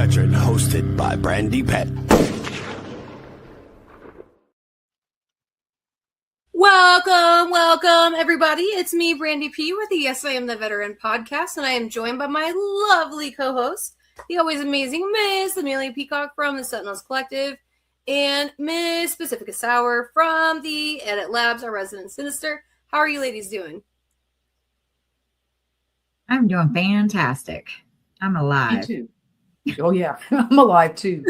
Patrick, hosted by Brandy Pet. Welcome, everybody. It's me, Brandy P, with the Yes, I Am the Veteran podcast, and I am joined by my lovely co-host, the always amazing Miss Amelia Peacock from the Sentinels Collective, and Miss Pacifica Sauer from the Edit Labs, our resident sinister. How are you ladies doing? I'm doing fantastic. I'm alive. Me too. Oh, yeah. I'm alive, too.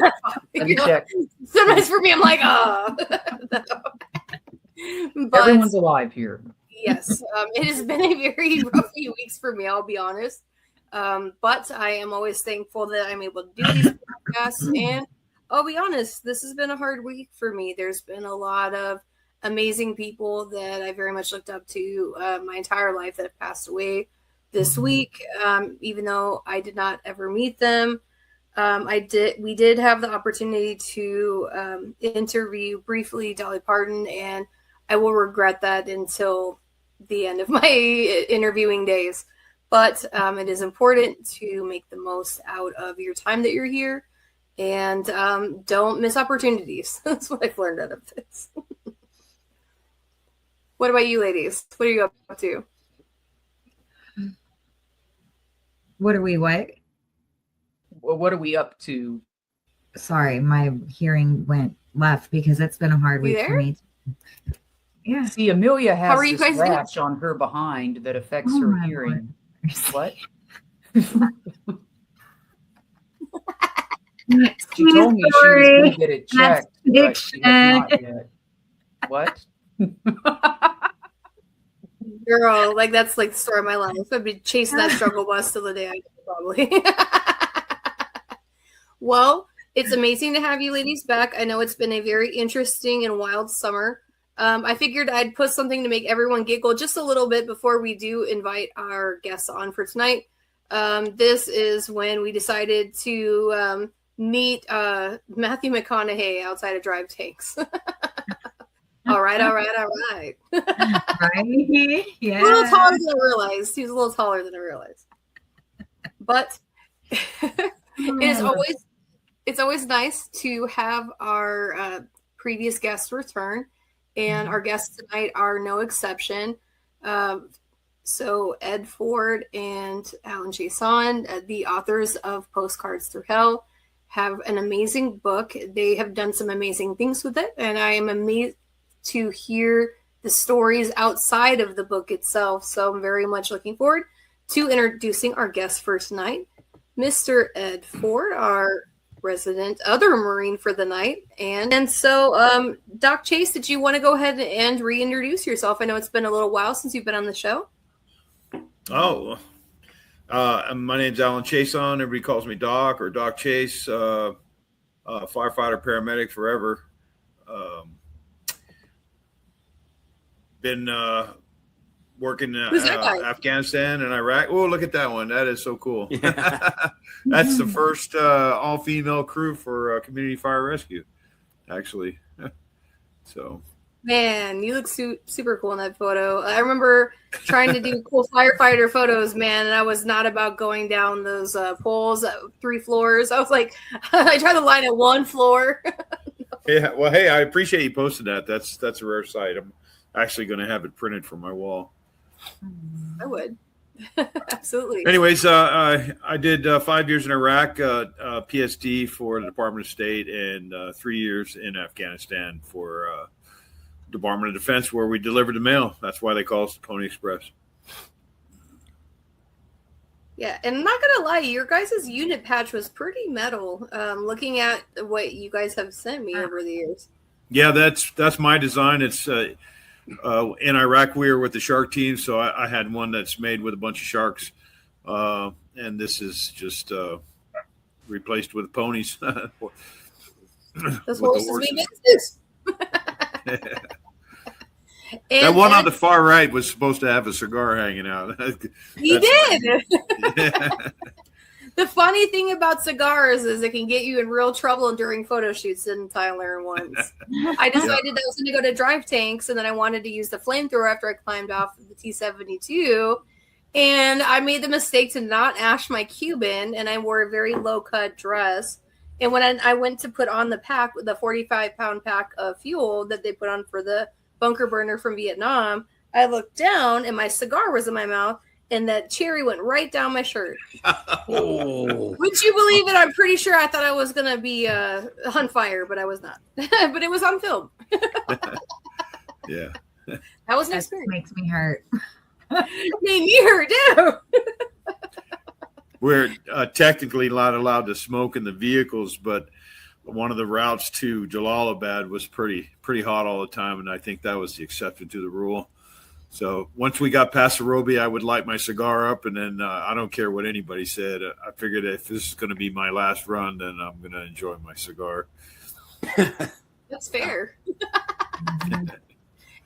Let me check. Sometimes for me, I'm like, oh. But, everyone's alive here. Yes. It has been a very rough few weeks for me, I'll be honest. But I am always thankful that I'm able to do these podcasts. And I'll be honest, this has been a hard week for me. There's been a lot of amazing people that I very much looked up to my entire life that have passed away this week. Even though I did not ever meet them, we did have the opportunity to interview briefly Dolly Parton, and I will regret that until the end of my interviewing days. But it is important to make the most out of your time that you're here, and don't miss opportunities. That's what I've learned out of this. What about you ladies? What are you up to? What are we, what? Well, what are we up to? Sorry, my hearing went left because it's been a hard week for me. Yeah. See, Amelia How are has you this guys rash on her behind that affects her hearing. Lord. What? She told me she was going to get it checked, but she has not yet. What? Girl, like that's like the story of my life. I've been chasing that struggle bus till the day I die, probably. Well, it's amazing to have you ladies back. I know it's been a very interesting and wild summer. I figured I'd put something to make everyone giggle just a little bit before we do invite our guests on for tonight. This is when we decided to meet Matthew McConaughey outside of Drive Tanks. All right. Right? Yeah. A little taller than I realized. He was a little taller than I realized. But it's always nice to have our previous guests return, and our guests tonight are no exception. So Ed Ford and Alan Chiasson, the authors of Postcards Through Hell, have an amazing book. They have done some amazing things with it, and I am amazed to hear the stories outside of the book itself. So I'm very much looking forward to introducing our guest for tonight, Mr. Ed Ford, our resident other Marine for the night. And so, Doc Chase, did you want to go ahead and reintroduce yourself? I know it's been a little while since you've been on the show. Oh, my name's Alan Chiasson. Everybody calls me Doc or Doc Chase. Firefighter, paramedic forever. Been working in Afghanistan and Iraq. Oh, look at that one. That is so cool. That's the first all-female crew for community fire rescue, actually. So, man, you look super cool in that photo. I remember trying to do cool firefighter photos, man, and I was not about going down those poles, 3 floors. I was like, I tried to line at 1 floor. Yeah, well, hey, I appreciate you posting that. That's a rare sight. I'm actually going to have it printed for my wall. I would. Absolutely. Anyways, I did 5 years in Iraq, PSD for the Department of State, and 3 years in Afghanistan for Department of Defense, where we delivered the mail. That's why they call us the Pony Express. Yeah, and I'm not gonna lie, your guys' unit patch was pretty metal. Looking at what you guys have sent me over the years. Yeah, that's my design. It's in Iraq we were with the shark team, so I had one that's made with a bunch of sharks, and this is just replaced with ponies. Those horses mean business. That one on the far right was supposed to have a cigar hanging out. He did. The funny thing about cigars is it can get you in real trouble during photo shoots, didn't I learn once? I decided I was going to go to Drive Tanks, and then I wanted to use the flamethrower after I climbed off of the T-72, And I made the mistake to not ash my Cuban, and I wore a very low cut dress. And when I went to put on the pack, the 45-pound pack of fuel that they put on for the bunker burner from Vietnam, I looked down and my cigar was in my mouth, and that cherry went right down my shirt. Oh. Would you believe it? I'm pretty sure I thought I was going to be on fire, but I was not. But it was on film. Yeah. That was an experience. Makes me hurt. Made me hurt too. We're technically not allowed to smoke in the vehicles, but one of the routes to Jalalabad was pretty hot all the time, and I think that was the exception to the rule. So once we got past Arobi, I would light my cigar up, and then I don't care what anybody said. I figured if this is going to be my last run, then I'm going to enjoy my cigar. That's fair.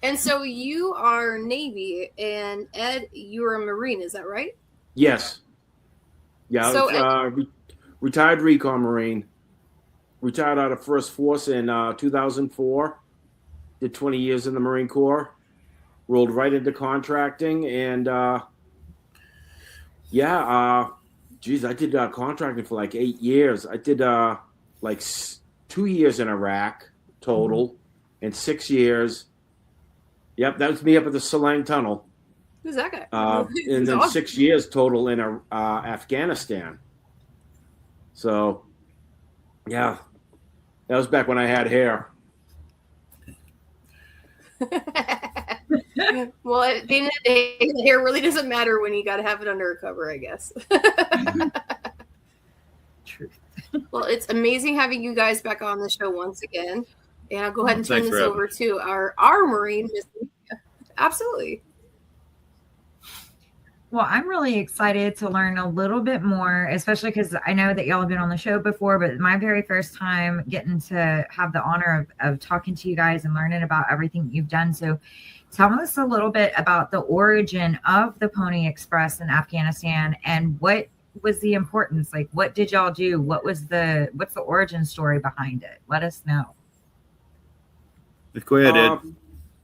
And so you are Navy, and Ed, you're a Marine, is that right? Yes. Yeah, So retired recon Marine. Retired out of First Force in 2004. Did 20 years in the Marine Corps. Rolled right into contracting, and I did contracting for like 8 years. I did 2 years in Iraq total, and 6 years. Yep, that was me up at the Salang Tunnel. Who's that guy? And then 6 years total in Afghanistan. So, yeah, that was back when I had hair. Well, at the end of the day, the hair really doesn't matter when you got to have it under a cover, I guess. Truth. Well, it's amazing having you guys back on the show once again. And I'll go ahead and turn this over to our Marine, Miss Lydia. Absolutely. Well, I'm really excited to learn a little bit more, especially because I know that y'all have been on the show before, but my very first time getting to have the honor of talking to you guys and learning about everything you've done. So tell us a little bit about the origin of the Pony Express in Afghanistan, and what was the importance? Like, what did y'all do? What's the origin story behind it? Let us know. Go ahead, Ed.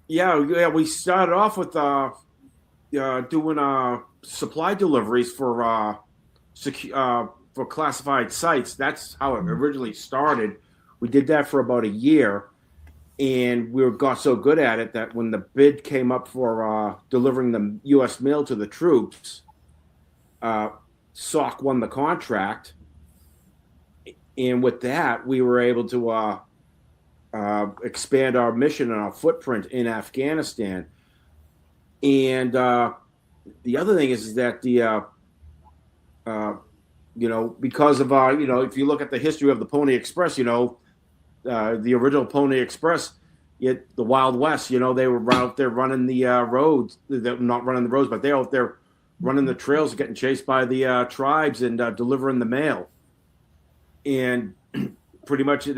Yeah, we started off with doing supply deliveries for classified sites. That's how it originally started. We did that for about a year, and we got so good at it that when the bid came up for delivering the U.S. mail to the troops, SOC won the contract, and with that, we were able to expand our mission and our footprint in Afghanistan. And the other thing is that because of if you look at the history of the Pony Express, the original Pony Express, the Wild West, they were out there running the roads, not running the roads, but they're out there running the trails, getting chased by the tribes and delivering the mail. And pretty much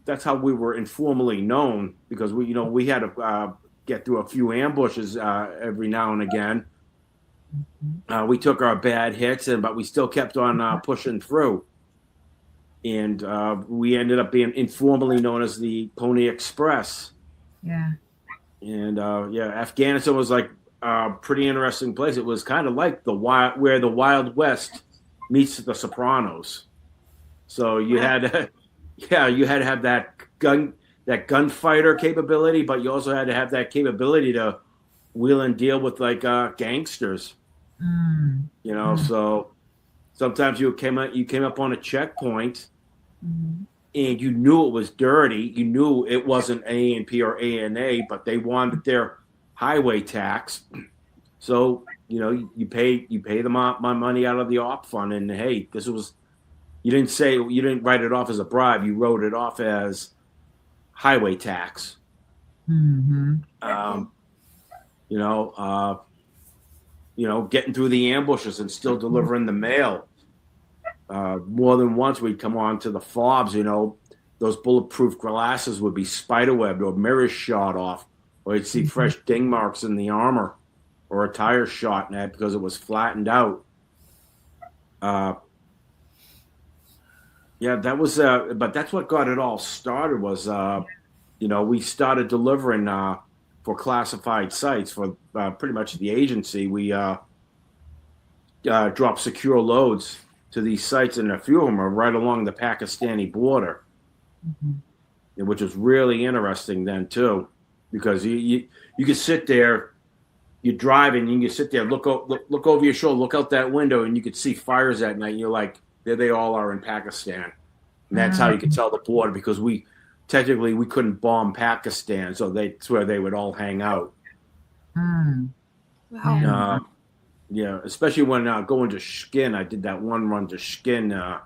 that's how we were informally known, because we had to get through a few ambushes every now and again. We took our bad hits, but we still kept on pushing through. And we ended up being informally known as the Pony Express. Yeah. And Afghanistan was like a pretty interesting place. It was kind of like where the Wild West meets the Sopranos. So you had to have that gunfighter capability, but you also had to have that capability to wheel and deal with like gangsters. So sometimes you came up on a checkpoint, and you knew it was dirty. You knew it wasn't A&P or ANA, but they wanted their highway tax. So you pay them my money out of the op fund, and hey, you didn't write it off as a bribe. You wrote it off as highway tax. Getting through the ambushes and still delivering the mail. More than once we'd come on to the fobs, those bulletproof glasses would be spiderwebbed or mirrors shot off, or you'd see fresh ding marks in the armor, or a tire shot in that because it was flattened out. That was, but that's what got it all started was, we started delivering for classified sites for pretty much the agency. We drop secure loads to these sites, and a few of them are right along the Pakistani border, which was really interesting then too, because you could sit there, you're driving, you can sit there, look over your shoulder, look out that window, and you could see fires at night, and you're like, there they all are in Pakistan. And that's how you could tell the border, because we couldn't bomb Pakistan, so that's where they would all hang out. Wow. Yeah, especially when going to Shkin. I did that one run to Shkin,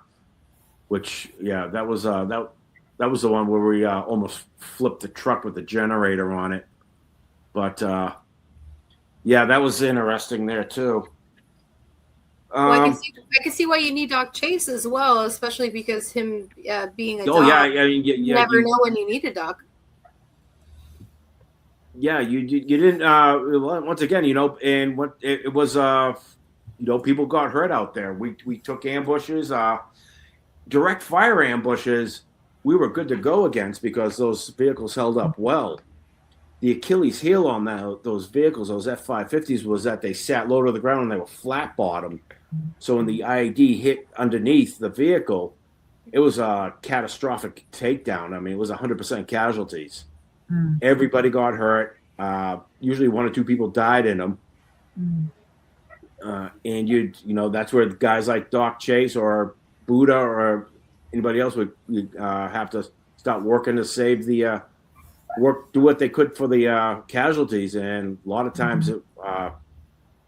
which that was the one where we almost flipped the truck with the generator on it. But that was interesting there too. Well, I can see why you need Doc Chase as well, especially because him being a doc. You never know when you need a doc. Yeah, you didn't. Once again, and what it was, people got hurt out there. We took ambushes, direct fire ambushes. We were good to go against because those vehicles held up well. The Achilles heel on those vehicles, those F-550s, was that they sat low to the ground and they were flat bottom. So when the IED hit underneath the vehicle, it was a catastrophic takedown. I mean, it was 100% casualties. Everybody got hurt. Usually one or two people died in them. And that's where guys like Doc Chase or Buddha or anybody else would have to start working to save the do what they could for the casualties. And a lot of times, I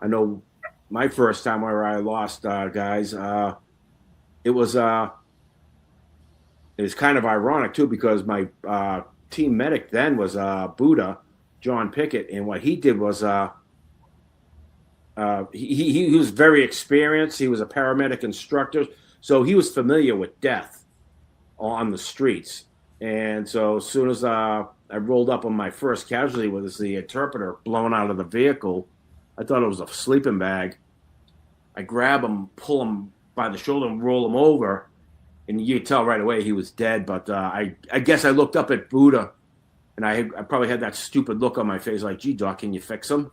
know my first time where I lost guys, it was kind of ironic too, because my team medic then was Buddha, John Pickett, and what he did was he was very experienced. He was a paramedic instructor, so he was familiar with death on the streets. And so as soon as I rolled up on my first casualty, was the interpreter blown out of the vehicle. I thought it was a sleeping bag. I grab him, pull him by the shoulder, and roll him over. And you could tell right away he was dead. But I guess I looked up at Buddha, and I probably had that stupid look on my face, like, "Gee, Doc, can you fix him?"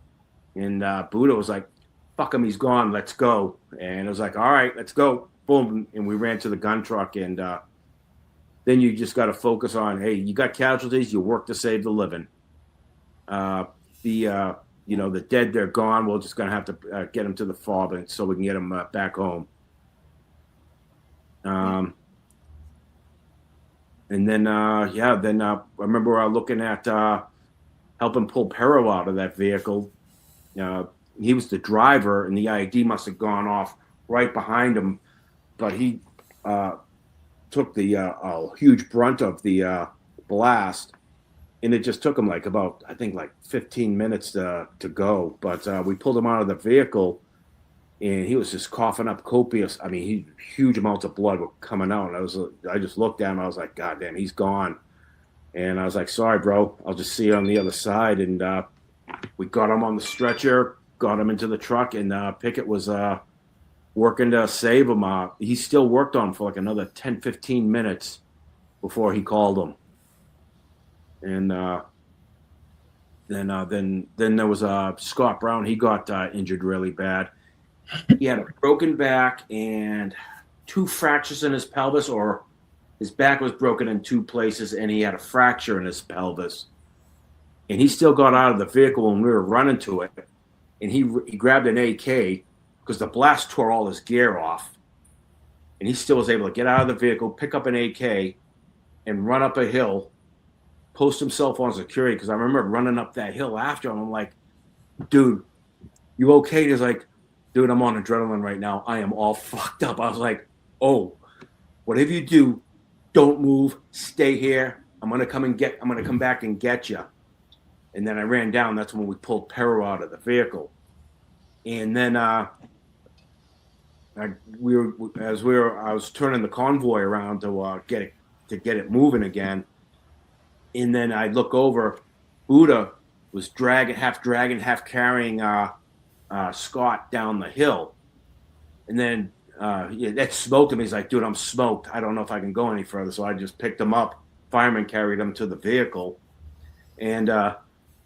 And Buddha was like, "Fuck him, he's gone. Let's go." And I was like, "All right, let's go." Boom, and we ran to the gun truck. And then you just got to focus on, hey, you got casualties, you work to save the living. The dead, they're gone. We're just going to have to get them to the FOB so we can get them back home. And then, I remember looking at helping pull Pero out of that vehicle. He was the driver, and the IED must have gone off right behind him, but he took the huge brunt of the blast, and it just took him like 15 minutes to go. But we pulled him out of the vehicle, and he was just coughing up copious. I mean, huge amounts of blood were coming out. And I just looked at him. I was like, God damn, he's gone. And I was like, sorry, bro. I'll just see you on the other side. And we got him on the stretcher, got him into the truck, and Pickett was working to save him. He still worked on him for like another 10, 15 minutes before he called him. And then there was Scott Brown. He got injured really bad. He had a broken back and 2 fractures in his pelvis, or his back was broken in 2 places, and he had a fracture in his pelvis. And he still got out of the vehicle when we were running to it. And he grabbed an AK because the blast tore all his gear off. And he still was able to get out of the vehicle, pick up an AK, and run up a hill, post himself on security. Because I remember running up that hill after him. I'm like, dude, you okay? He's like, dude, I'm on adrenaline right now. I am all fucked up. I was like, oh, whatever you do, don't move. Stay here. I'm gonna come back and get you. And then I ran down. That's when we pulled Pero out of the vehicle. And then I was turning the convoy around to get it moving again. And then I look over. Buddha was half carrying Scott down the hill. And then that smoked him. He's like, dude, I'm smoked. I don't know if I can go any further. So I just picked him up. Fireman carried him to the vehicle. And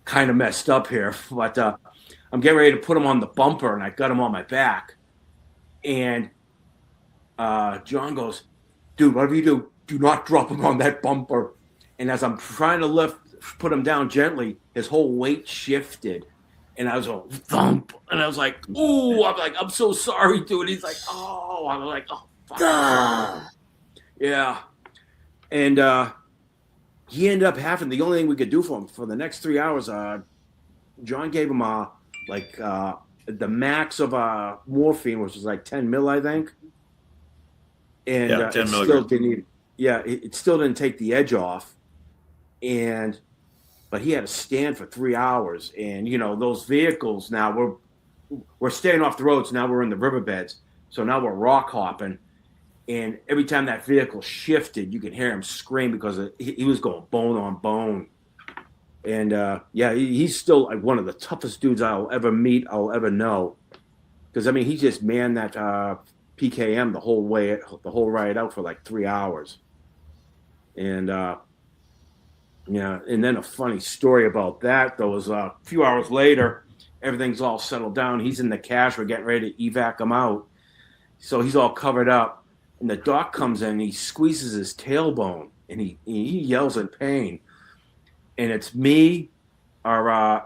kind of messed up here. But I'm getting ready to put him on the bumper, and I got him on my back. And John goes, dude, whatever you do not drop him on that bumper. And as I'm trying to put him down gently, his whole weight shifted. And I was like, thump. And I was like, ooh, I'm so sorry, dude. He's like, oh. I'm like, oh, fuck. Yeah. And he ended up having the only thing we could do for him for the next 3 hours. John gave him the max of morphine, which was like 10 mil, I think. And 10 milligrams. It still didn't take the edge off. But he had to stand for 3 hours. And, those vehicles now, we're staying off the roads. Now we're in the riverbeds. So now we're rock hopping. And every time that vehicle shifted, you could hear him scream because he was going bone on bone. And, he's still like one of the toughest dudes I'll ever meet, I'll ever know. Because, he just manned that PKM the whole ride out for like 3 hours. And, and then a funny story about that, though, is a few hours later, everything's all settled down. He's in the cash. We're getting ready to evac him out. So he's all covered up. And the doc comes in, and he squeezes his tailbone, and he yells in pain. And it's me, our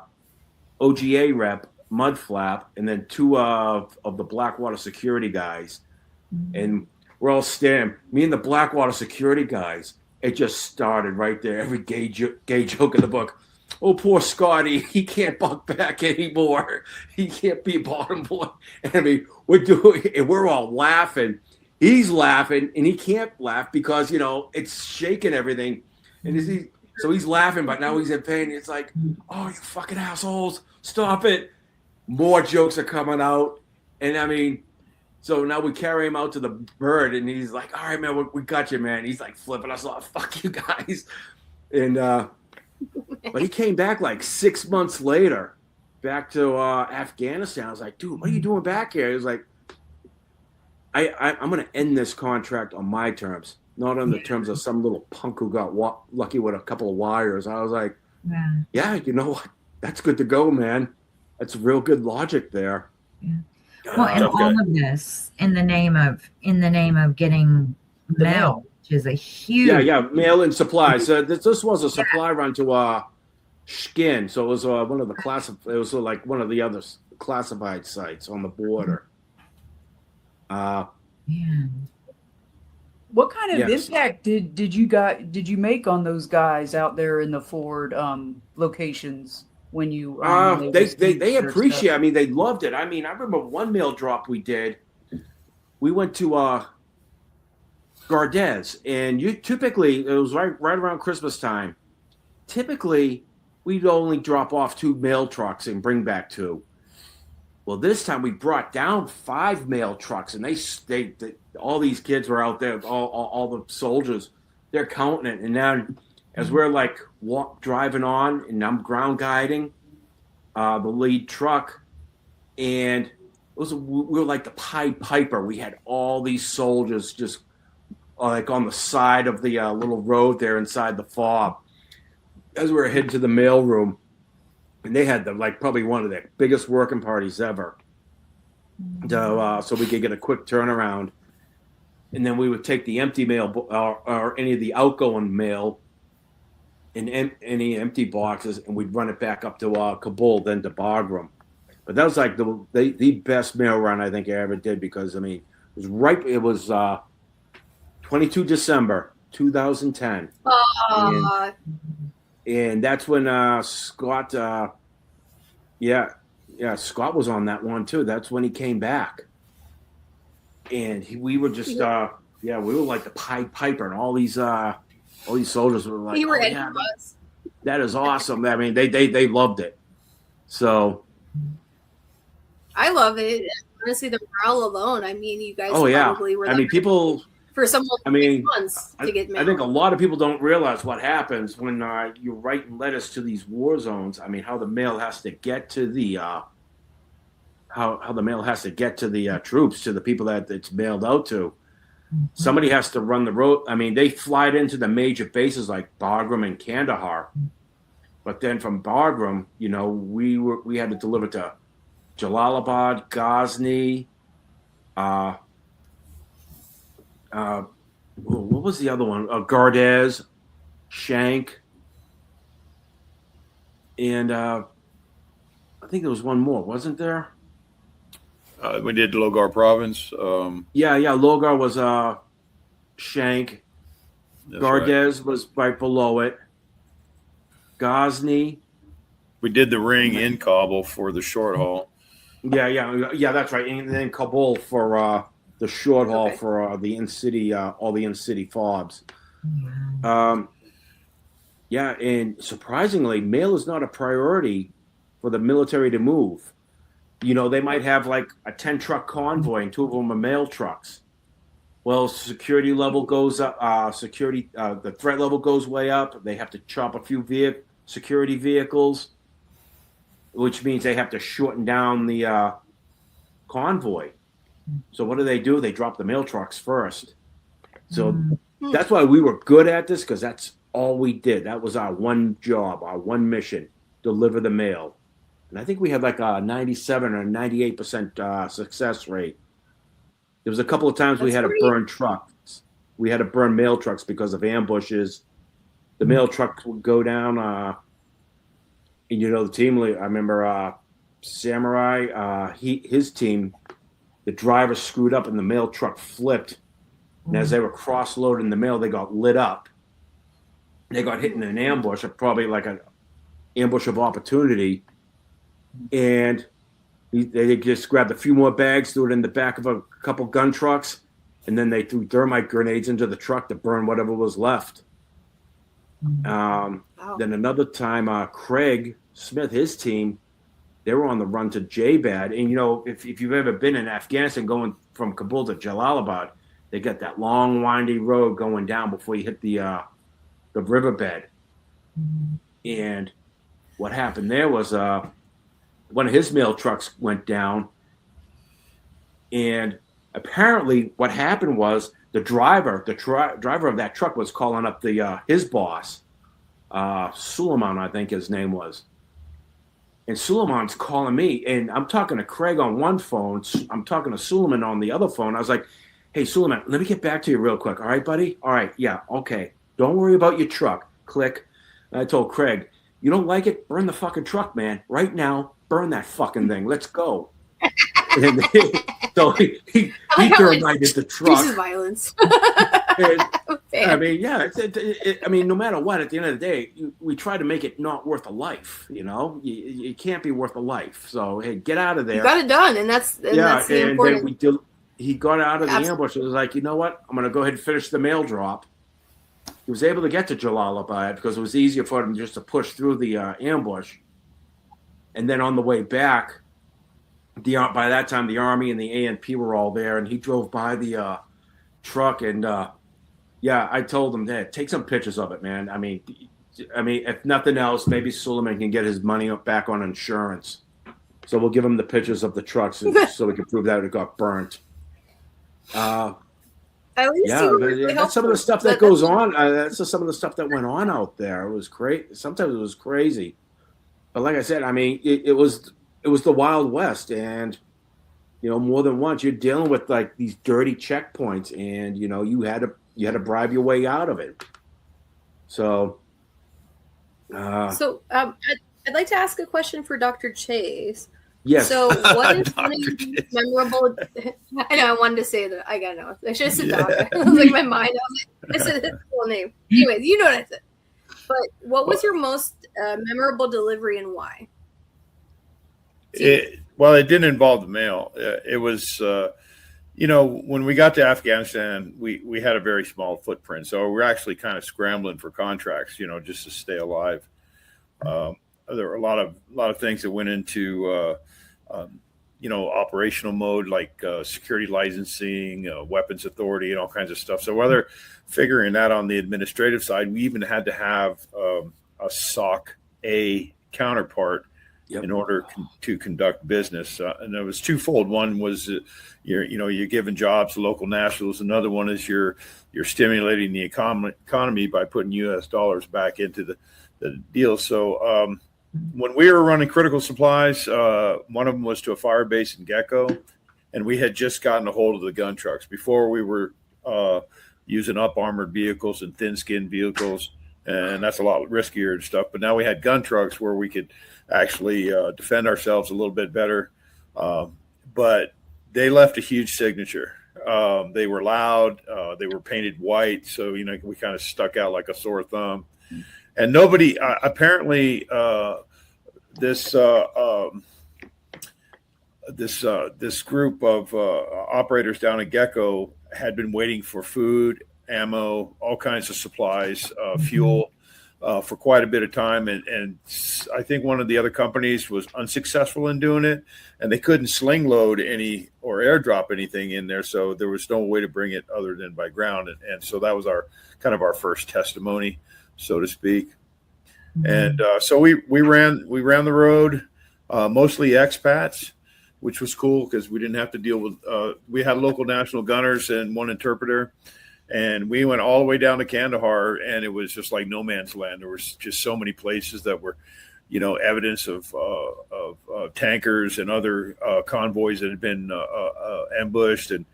OGA rep, Mudflap, and then two of the Blackwater security guys. Mm-hmm. And we're all staring. Me and the Blackwater security guys, it just started right there. Every gay joke in the book. Oh, poor Scotty. He can't buck back anymore. He can't be bottom boy. And we're all laughing. He's laughing, and he can't laugh because, it's shaking everything. And so he's laughing, but now he's in pain. It's like, oh, you fucking assholes. Stop it. More jokes are coming out. And, so now we carry him out to the bird, and he's like, all right, man, we got you, man. He's like flipping us off. Fuck you guys. And but he came back like 6 months later, back to Afghanistan. I was like, dude, what are you doing back here? He was like, I'm going to end this contract on my terms, not on the terms of some little punk who got lucky with a couple of wires. I was like, yeah, you know what? That's good to go, man. That's real good logic there. Yeah. Well, and all of this in the name of getting mail, which is a huge mail and supplies. This was a supply run to Skin, so it was one of the it was like one of the other classified sites on the border. What kind of impact did you make on those guys out there in the Ford locations? When you they appreciate. They loved it. I remember one mail drop we did. We went to Gardez, and typically it was right around Christmas time. Typically, we'd only drop off 2 mail trucks and bring back 2. Well, this time we brought down 5 mail trucks, and they all these kids were out there, all the soldiers. They're counting it, and now as we're like driving on, and I'm ground guiding the lead truck, and we were like the Pied Piper. We had all these soldiers just like on the side of the little road there inside the fob as we were heading to the mail room, and they had probably one of their biggest working parties ever. So we could get a quick turnaround, and then we would take the empty mail or any of the outgoing mail in any empty boxes, and we'd run it back up to Kabul, then to Bagram. But that was like the best mail run I think I ever did, because it was 22 December 2010. And that's when Scott Scott was on that one too. That's when he came back. And we were just we were like the Pied Piper, and all these soldiers were like, that is awesome. They loved it. So I love it. Honestly, the morale alone. You guys probably were people for someone months to get mail. I think a lot of people don't realize what happens when you're writing letters to these war zones. How the mail has to get to the how the mail has to get to the troops, to the people that it's mailed out to. Somebody has to run the road. They fly it into the major bases like Bagram and Kandahar, but then from Bagram, we had to deliver to Jalalabad, Ghazni, What was the other one? Gardez, Shank, and I think there was one more, wasn't there? We did Logar Province. Yeah, Logar was Shank. Gardez was right below it. Ghazni. We did the ring in Kabul for the short haul. Yeah, that's right. And then Kabul for the short haul for the in-city, all the in-city fobs. Yeah, and surprisingly, mail is not a priority for the military to move. You know, they might have like a 10-truck convoy and 2 of them are mail trucks. Well, security level goes up. The threat level goes way up. They have to chop a few security vehicles, which means they have to shorten down the convoy. So what do? They drop the mail trucks first. So that's why we were good at this, because that's all we did. That was our one job, our one mission, deliver the mail. And I think we had like a 97 or 98% success rate. There was a couple of times we had to burn trucks. We had to burn mail trucks because of ambushes. The mail trucks would go down. And the team, I remember Samurai, his team, the driver screwed up and the mail truck flipped. And as they were cross-loading the mail, they got lit up. They got hit in an ambush, probably like an ambush of opportunity. And they just grabbed a few more bags, threw it in the back of a couple gun trucks, and then they threw thermite grenades into the truck to burn whatever was left. Then another time, Craig Smith, his team, they were on the run to Jabad. And, if you've ever been in Afghanistan going from Kabul to Jalalabad, they got that long, windy road going down before you hit the riverbed. And what happened there was one of his mail trucks went down. And apparently what happened was the driver of that truck was calling up his boss, Suleiman, I think his name was. And Suleiman's calling me, and I'm talking to Craig on one phone. I'm talking to Suleiman on the other phone. I was like, hey, Suleiman, let me get back to you real quick. All right, buddy? All right, yeah, okay. Don't worry about your truck. Click. And I told Craig, you don't like it? Burn the fucking truck, man. Right now, burn that fucking thing. Let's go. And so he thermited the truck. This is violence. I mean, yeah. I mean, no matter what, at the end of the day, we try to make it not worth a life. It can't be worth a life. So hey, get out of there. You got it done, and that's the important. Then he got out of the ambush. It was like, you know what? I'm going to go ahead and finish the mail drop. He was able to get to Jalalabad because it was easier for him just to push through the ambush. And then on the way back, by that time, the Army and the ANP were all there, and he drove by the truck. And I told him, "Hey, take some pictures of it, man. I mean, if nothing else, maybe Suleiman can get his money back on insurance. So we'll give him the pictures of the trucks so we can prove that it got burnt." At least that's some of the stuff that goes on. That's just some of the stuff that went on out there. It was great. Sometimes it was crazy, but like I said, I mean, it was the Wild West, and more than once you're dealing with like these dirty checkpoints, and you had to bribe your way out of it. So, I'd like to ask a question for Dr. Chase. Yes. So what is one of your memorable? I know I wanted to say that. I gotta know. I should have said doctor. It was like my mind. I said his full name. Anyways, you know what I said. But what was your most memorable delivery and why? It didn't involve the mail. It was, when we got to Afghanistan, we had a very small footprint, so we were actually kind of scrambling for contracts, just to stay alive. There were a lot of things that went into operational mode, like security licensing, weapons authority, and all kinds of stuff. So whether figuring that on the administrative side, we even had to have a SOC A counterpart in order to conduct business. And it was twofold. One was you're giving jobs to local nationals. Another one is you're stimulating the economy by putting U.S. dollars back into the deal. So when we were running critical supplies, one of them was to a fire base in Gecko, and we had just gotten a hold of the gun trucks. Before we were using up armored vehicles and thin skinned vehicles, and that's a lot riskier and stuff. But now we had gun trucks where we could actually defend ourselves a little bit better. But they left a huge signature. They were loud. They were painted white, so we kind of stuck out like a sore thumb. And nobody apparently this group of operators down at Gecko had been waiting for food, ammo, all kinds of supplies, fuel for quite a bit of time. And I think one of the other companies was unsuccessful in doing it, and they couldn't sling load any or airdrop anything in there. So there was no way to bring it other than by ground. And so that was our first testimony, so to speak. And so we ran the road, mostly expats, which was cool because we didn't have to deal with, we had local national gunners and one interpreter. And we went all the way down to Kandahar, and it was just like no man's land. There was just so many places that were, evidence of tankers and other convoys that had been ambushed, and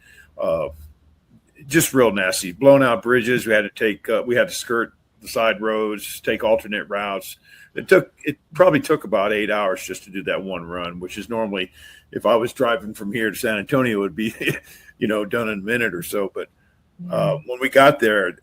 just real nasty. Blown out bridges. We had to skirt the side roads, take alternate routes. It probably took about 8 hours just to do that one run, which is normally, if I was driving from here to San Antonio, it would be, done in a minute or so. But when we got there,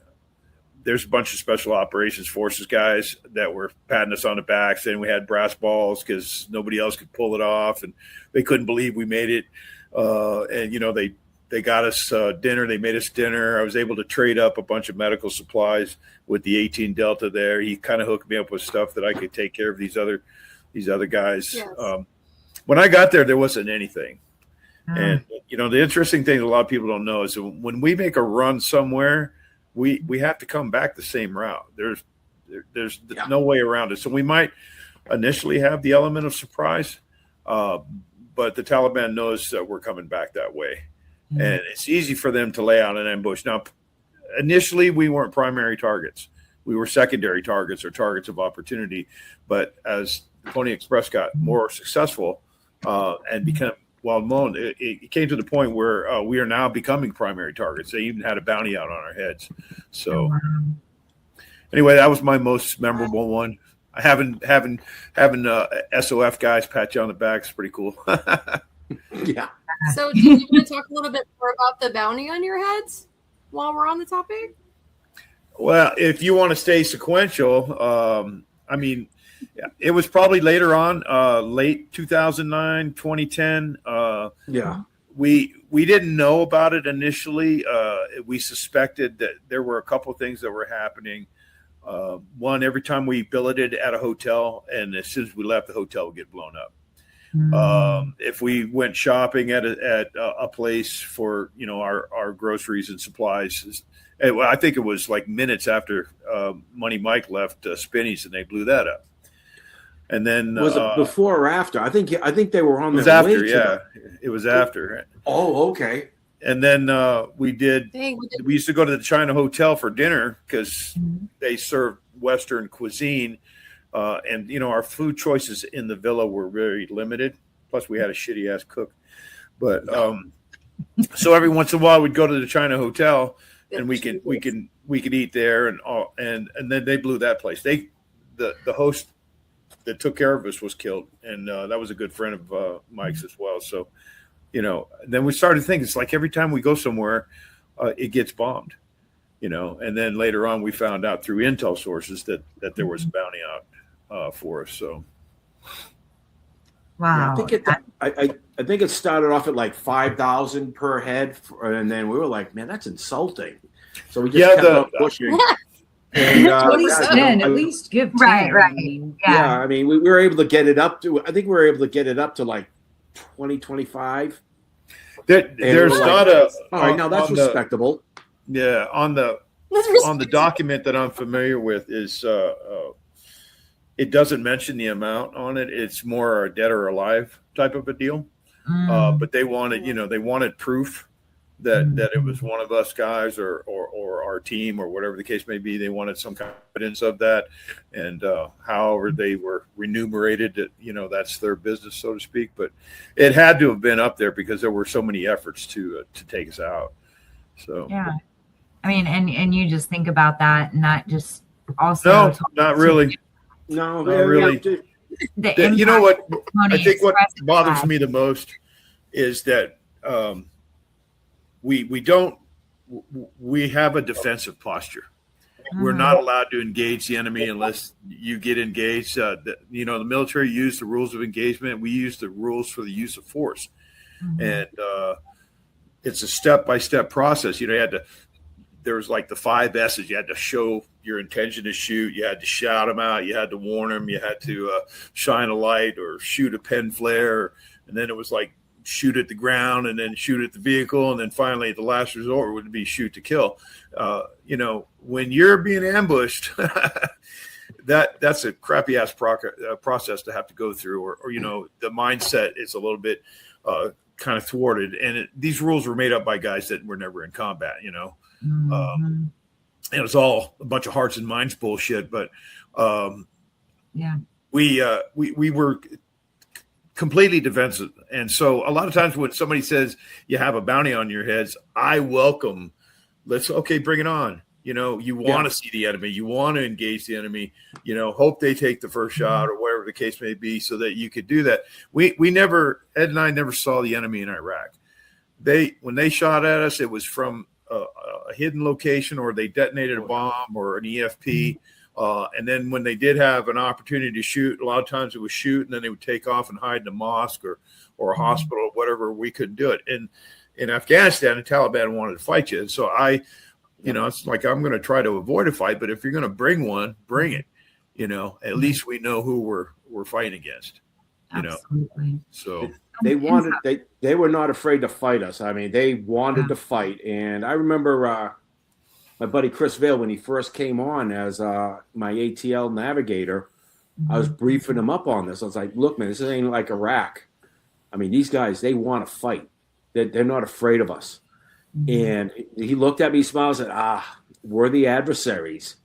there's a bunch of special operations forces guys that were patting us on the back, saying we had brass balls because nobody else could pull it off, and they couldn't believe we made it. And they got us dinner. They made us dinner. I was able to trade up a bunch of medical supplies with the 18 Delta there. He kind of hooked me up with stuff that I could take care of these other guys. Yes. When I got there wasn't anything. And the interesting thing a lot of people don't know is when we make a run somewhere, we have to come back the same route. There's no way around it. So we might initially have the element of surprise, but the Taliban knows that we're coming back that way, and it's easy for them to lay out an ambush. Now, initially we weren't primary targets; we were secondary targets or targets of opportunity. But as the Pony Express got more successful and became well known, it came to the point where we are now becoming primary targets. They even had a bounty out on our heads. So anyway, that was my most memorable one. Having SOF guys pat you on the back is pretty cool. Yeah. So do you want to talk a little bit more about the bounty on your heads while we're on the topic? Well, if you want to stay sequential, it was probably later on, late 2009, 2010. We didn't know about it initially. We suspected that there were a couple of things that were happening. One, every time we billeted at a hotel, and as soon as we left, the hotel would get blown up. If we went shopping at a place for our groceries and supplies, I think it was like minutes after Money Mike left Spinny's, and they blew that up. And then was it before or after? I think they were on. It was after, yeah. It was after. Oh, okay. And then we used to go to the China Hotel for dinner because they served Western cuisine, and our food choices in the villa were very limited. Plus, we had a shitty ass cook. But so every once in a while, we'd go to the China Hotel, and we could eat there, and then they blew that place. The host that took care of us was killed, and that was a good friend of Mike's as well. So, then we started thinking, it's like every time we go somewhere, it gets bombed, and then later on we found out through intel sources that there was a bounty out for us. So, wow. I think it started off at like 5,000 per head, and then we were like, man, that's insulting. So we just kept on pushing. And, at least give 10. Right. Yeah, I mean, we were able to get it up to, I think we were able to get it up to like 20, 25. There's not a. All right, now that's respectable. On the document that I'm familiar with is it doesn't mention the amount on it. It's more a dead or alive type of a deal. But they wanted proof that it was one of us guys or our team or whatever the case may be. They wanted some kind of evidence of that, and however they were remunerated, that's their business, so to speak. But it had to have been up there because there were so many efforts to take us out. So yeah, I mean, and you just think about that, and that just also not really. No, not really. You know what? I think what bothers me the most is that we have a defensive posture. We're not allowed to engage the enemy unless you get engaged. The military used the rules of engagement. We use the rules for the use of force, and it's a step-by-step process. There was like the 5 S's. You had to show your intention to shoot. You had to shout them out. You had to warn them. You had to shine a light or shoot a pen flare. And then it was like shoot at the ground and then shoot at the vehicle. And then finally, the last resort would be shoot to kill. When you're being ambushed, that's a crappy ass process to have to go through. Or the mindset is a little bit kind of thwarted. And these rules were made up by guys that were never in combat, it was all a bunch of hearts and minds bullshit, but we were completely defensive. And so a lot of times when somebody says you have a bounty on your heads, I welcome, bring it on. You want to see the enemy, you want to engage the enemy, hope they take the first shot or whatever the case may be so that you could do that. Ed and I never saw the enemy in Iraq. When they shot at us, it was from a hidden location, or they detonated a bomb or an EFP. And then when they did have an opportunity to shoot, a lot of times it was shoot, and then they would take off and hide in a mosque or a hospital, whatever. We couldn't do it. And in Afghanistan, the Taliban wanted to fight you. And so it's like, I'm going to try to avoid a fight, but if you're going to bring one, bring it. At least we know who we're fighting against. Absolutely. So they were not afraid to fight us. I mean, they wanted to fight. And I remember my buddy Chris Vail, when he first came on as my ATL navigator, I was briefing him up on this. I was like, look, man, this ain't like Iraq. I mean, these guys, they want to fight. They're not afraid of us. And he looked at me, smiled, and said, we're the adversaries.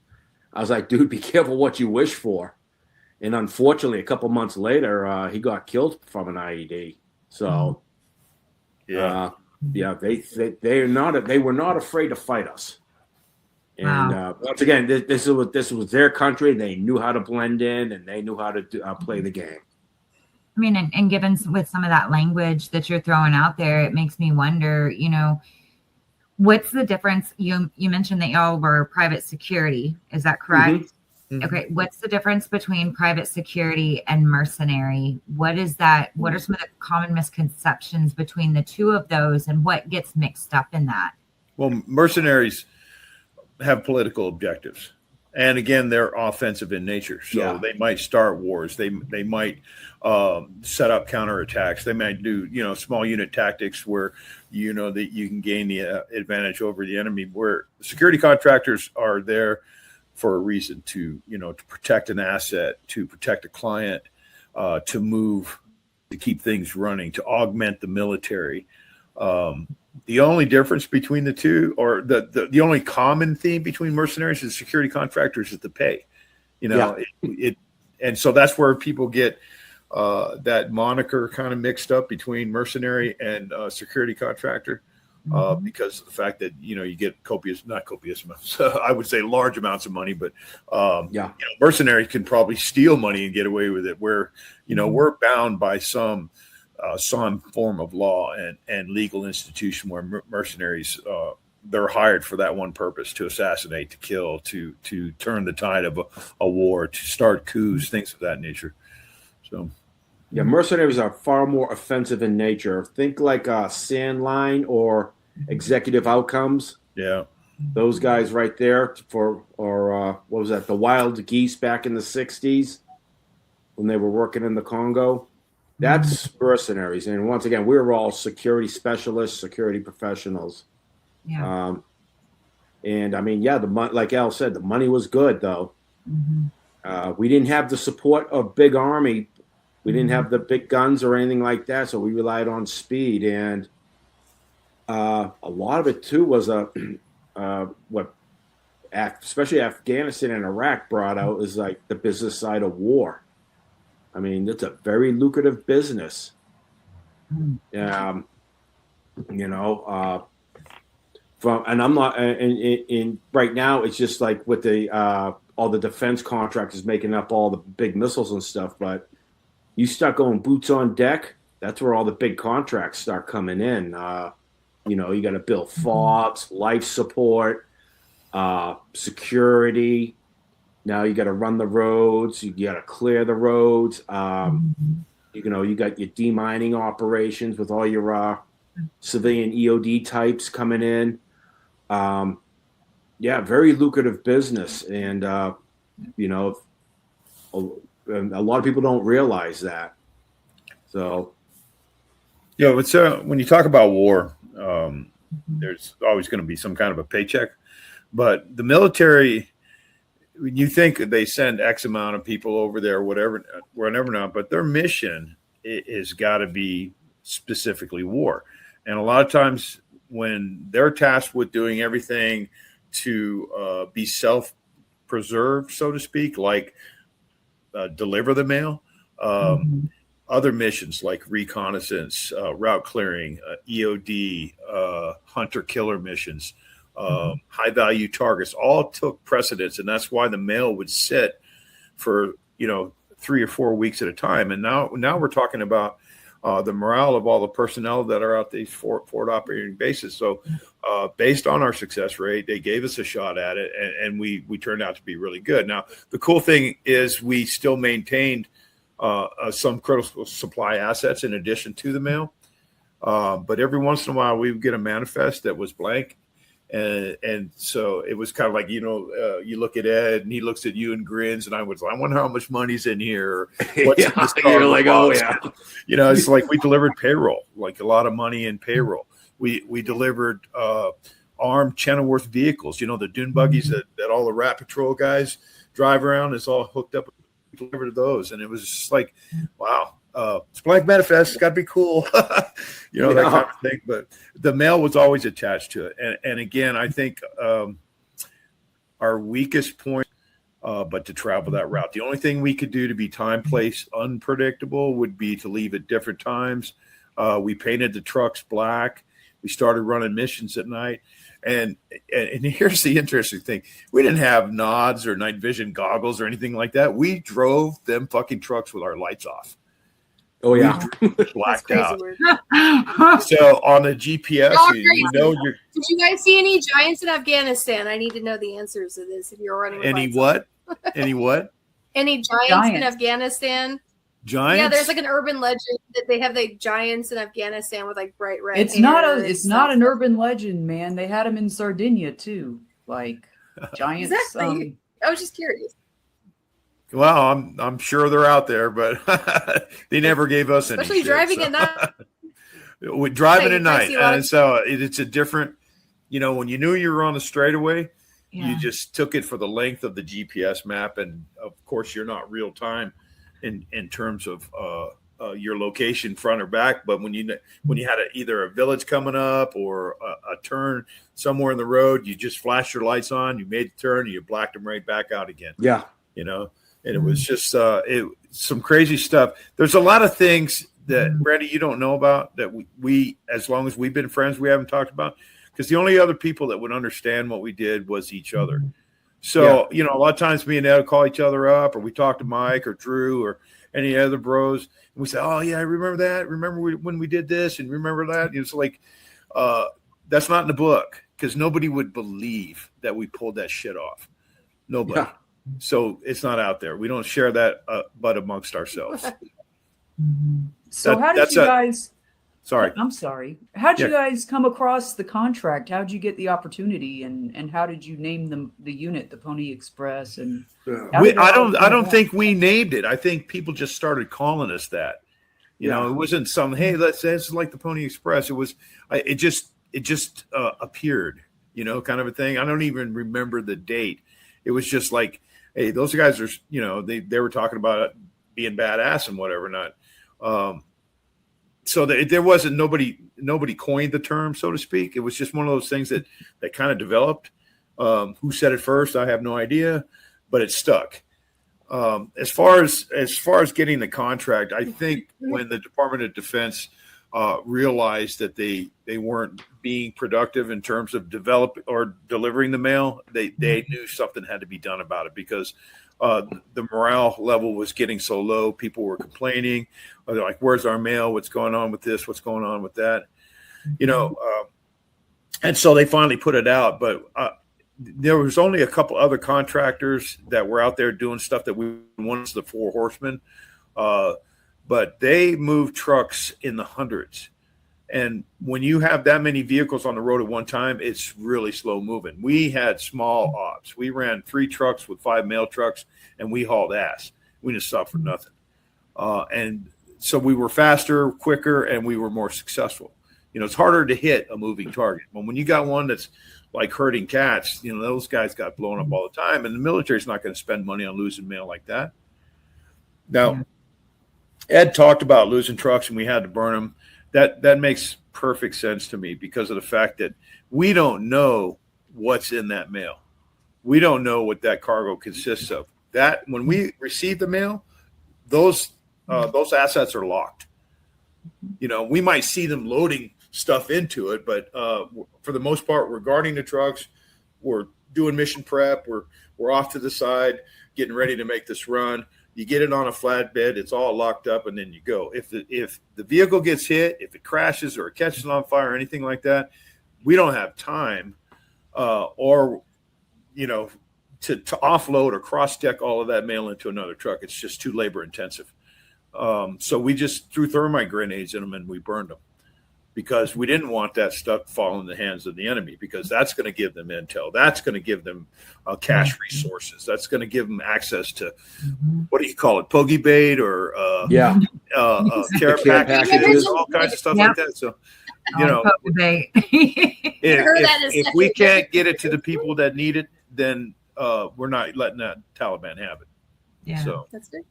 I was like, dude, be careful what you wish for. And unfortunately, a couple months later, he got killed from an IED. So, they were not afraid to fight us. And once again, this was their country. They knew how to blend in, and they knew how to play the game. I mean, and given with some of that language that you're throwing out there, it makes me wonder, what's the difference? You mentioned that y'all were private security. Is that correct? Okay. What's the difference between private security and mercenary? What is that? What are some of the common misconceptions between the two of those, and what gets mixed up in that? Well, mercenaries have political objectives. And again, they're offensive in nature. So they might start wars. They might set up counterattacks. They might do, small unit tactics where, that you can gain the advantage over the enemy, where security contractors are there for a reason, to protect an asset, to protect a client, to move, to keep things running, to augment the military. The only difference between the two, or the only common theme between mercenaries and security contractors, is the pay. And so that's where people get that moniker kind of mixed up between mercenary and security contractor. Because of the fact that you get not copious amounts, I would say large amounts of money, but mercenaries can probably steal money and get away with it. Where we're bound by some form of law and legal institution, where mercenaries they're hired for that one purpose: to assassinate, to kill, to turn the tide of a war, to start coups, things of that nature. So. Yeah, mercenaries are far more offensive in nature. Think like Sandline or Executive Outcomes. Yeah. Those guys right there or what was that? The Wild Geese back in the 60s when they were working in the Congo. That's mercenaries. And once again, we were all security specialists, security professionals. Yeah. And I mean, like Al said, the money was good though. We didn't have the support of big army. We didn't have the big guns or anything like that, so we relied on speed. And A lot of it too was what especially Afghanistan and Iraq brought out is like the business side of war. I mean, it's a very lucrative business. You know, and I'm not in right now. It's just like with the all the defense contractors making up all the big missiles and stuff. But you start going boots on deck. That's where all the big contracts start coming in. You know, you got to build FOBs, life support, security. Now you got to run the roads. You got to clear the roads. You know, you got your demining operations with all your civilian EOD types coming in. Yeah, very lucrative business. And, you know, a lot of people don't realize that. So. Yeah, it's, when you talk about war, there's always going to be some kind of a paycheck. But the military, you think they send X amount of people over there, whatever, not, but their mission is got to be specifically war. And a lot of times when they're tasked with doing everything to be self-preserved, so to speak, like deliver the mail, other missions like reconnaissance, route clearing, EOD, hunter-killer missions, high-value targets, all took precedence, and that's why the mail would sit for 3 or 4 weeks at a time. And now we're talking about the morale of all the personnel that are out these forward operating bases. So based on our success rate, they gave us a shot at it, and we turned out to be really good. Now, the cool thing is we still maintained some critical supply assets in addition to the mail. But every once in a while, we would get a manifest that was blank. And so it was kind of like, you look at Ed and he looks at you and grins, and I wonder how much money's in here. What's in this You're like, oh yeah. It's like we delivered payroll, like a lot of money in payroll. We delivered armed Chenoweth vehicles, the dune buggies that all the Rat Patrol guys drive around. It's all hooked up. We delivered those, and it was just like, wow. It's blank manifest. It's got to be cool, that kind of thing. But the mail was always attached to it. And again, I think our weakest point, but to travel that route, the only thing we could do to be time, place, unpredictable would be to leave at different times. We painted the trucks black. We started running missions at night. And here's the interesting thing. We didn't have nods or night vision goggles or anything like that. We drove them fucking trucks with our lights off. Oh yeah, blacked out. So on the GPS, Did you guys see any giants in Afghanistan? I need to know the answers to this. If you're running, any what? Any giants in Afghanistan? Giants? Yeah, there's like an urban legend that they have the giants in Afghanistan with like bright red. It's not an urban legend, man. They had them in Sardinia too, like giants. Exactly. I was just curious. Well, I'm sure they're out there, but they never gave us any. Especially driving at night. Driving at night, and so it's a different. When you knew you were on the straightaway, you just took it for the length of the GPS map, and of course, you're not real time in terms of your location, front or back. But when you had either a village coming up or a turn somewhere in the road, you just flashed your lights on, you made the turn, and you blacked them right back out again. Yeah, And it was just some crazy stuff. There's a lot of things that, Brandy, you don't know about that we, as long as we've been friends, we haven't talked about. Because the only other people that would understand what we did was each other. So, a lot of times me and Ed would call each other up, or we talk to Mike or Drew or any other bros. And we say, oh, yeah, I remember that. Remember when we did this and remember that? It's like, that's not in the book, because nobody would believe that we pulled that shit off. Nobody. Yeah. So it's not out there. We don't share that, but amongst ourselves. So how did you guys? Sorry, I'm sorry. How did you guys come across the contract? How did you get the opportunity, and how did you name the unit, the Pony Express? And I don't think we named it. I think people just started calling us that. It wasn't some this is like the Pony Express. It was it just appeared. Kind of a thing. I don't even remember the date. It was just like, hey, those guys are, they were talking about being badass and whatever not. so there wasn't nobody coined the term, so to speak. It was just one of those things that kind of developed. Who said it first? I have no idea, but it stuck. As far as getting the contract, I think when the Department of Defense realized that they weren't being productive in terms of developing or delivering the mail, they knew something had to be done about it, because the morale level was getting so low. People were complaining. They're like, "Where's our mail? What's going on with this? What's going on with that?" And so they finally put it out. But there was only a couple other contractors that were out there doing stuff that we wanted, the Four Horsemen. But they moved trucks in the hundreds. And when you have that many vehicles on the road at one time, it's really slow moving. We had small ops. We ran 3 trucks with 5 mail trucks, and we hauled ass. We didn't stop for nothing. And so we were faster, quicker, and we were more successful. It's harder to hit a moving target. But when you got one that's like herding cats, those guys got blown up all the time, and the military's not going to spend money on losing mail like that. Now, Ed talked about losing trucks and we had to burn them. That makes perfect sense to me, because of the fact that we don't know what's in that mail. We don't know what that cargo consists of. That when we receive the mail, those assets are locked. We might see them loading stuff into it, but for the most part, we're guarding the trucks. We're doing mission prep. We're off to the side, getting ready to make this run. You get it on a flatbed, it's all locked up, and then you go. If the vehicle gets hit, if it crashes or it catches on fire or anything like that, we don't have time to offload or cross-deck all of that mail into another truck. It's just too labor intensive. So we just threw thermite grenades in them and we burned them, because we didn't want that stuff falling in the hands of the enemy, because that's going to give them intel. That's going to give them cash resources. That's going to give them access to, what do you call it, pogey bait or care packages, all kinds of stuff like that. So, if we can't get it to the people that need it, then we're not letting that Taliban have it. Yeah. So that's good.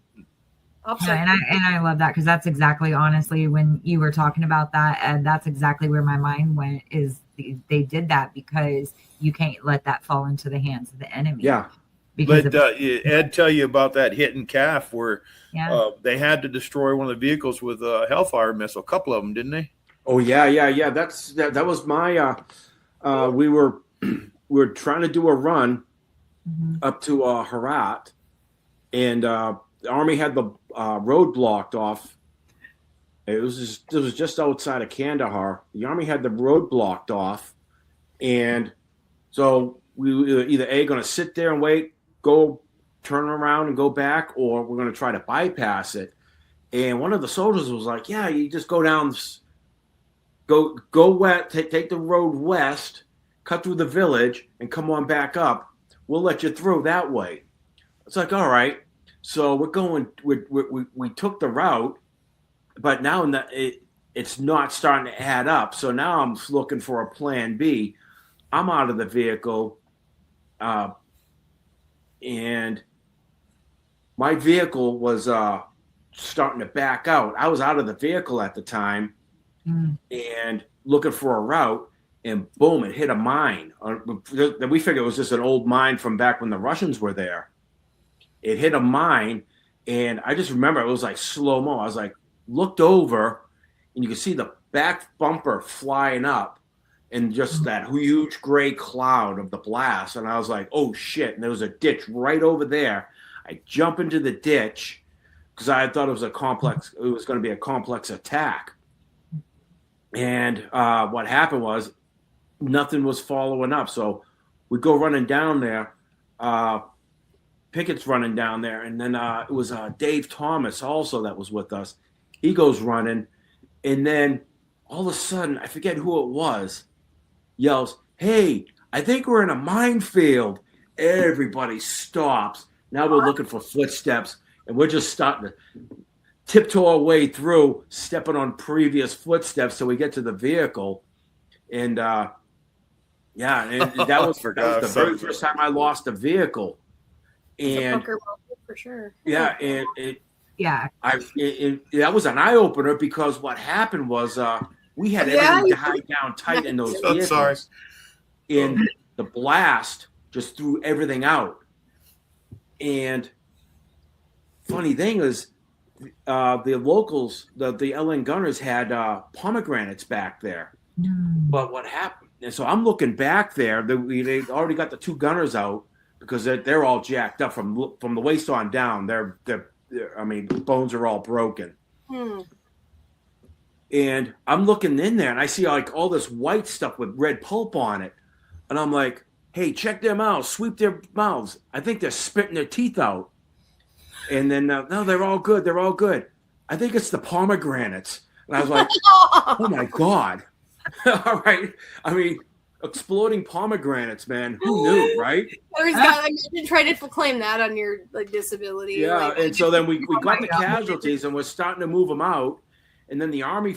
Yeah, and I love that, because that's exactly, honestly, when you were talking about that, and that's exactly where my mind went, is they did that because you can't let that fall into the hands of the enemy. Yeah. Let Ed tell you about that hit in Calf where they had to destroy one of the vehicles with a Hellfire missile. A couple of them, didn't they? Oh yeah. That was my. We were trying to do a run up to Herat, and the Army had the road blocked off. It was just outside of Kandahar. The Army had the road blocked off, and so we were either going to sit there and wait, go turn around and go back, or we're going to try to bypass it. And one of the soldiers was like, "Yeah, you just go down, go west, take the road west, cut through the village, and come on back up. We'll let you through that way." It's like, all right. So we're going. We took the route, but now it's not starting to add up. So now I'm looking for a plan B. I'm out of the vehicle, and my vehicle was starting to back out. I was out of the vehicle at the time and looking for a route, and boom, it hit a mine. We figured it was just an old mine from back when the Russians were there. It hit a mine, and I just remember it was like slow-mo. I was like, looked over, and you could see the back bumper flying up and just that huge gray cloud of the blast. And I was like, oh, shit. And there was a ditch right over there. I jump into the ditch because I thought it was going to be a complex attack. And what happened was nothing was following up. So we go running down there. Pickett's running down there, and then it was Dave Thomas also that was with us. He goes running, and then all of a sudden, I forget who it was, yells, "Hey, I think we're in a minefield." Everybody stops. Now we're looking for footsteps, and we're just starting to tiptoe our way through, stepping on previous footsteps till we get to the vehicle. And that was the very first time I lost a vehicle. It's and a for sure. Yeah, and Yeah. That was an eye opener because what happened was we had everything tied down tight in those vehicles. Sorry. And the blast just threw everything out. And funny thing is, the locals, the LN gunners had pomegranates back there. But what happened? And so I'm looking back there. They already got the two gunners out because they're all jacked up from the waist on down. They're I mean, the bones are all broken. And I'm looking in there and I see like all this white stuff with red pulp on it. And I'm like, hey, check their mouths, sweep their mouths. I think they're spitting their teeth out. And then, no, they're all good. They're all good. I think it's the pomegranates. And I was like, oh my God. All right. I mean, exploding pomegranates, man. Who knew, right? I didn't try to claim that on your disability. Yeah. And so then we got the casualties and we're starting to move them out. And then the Army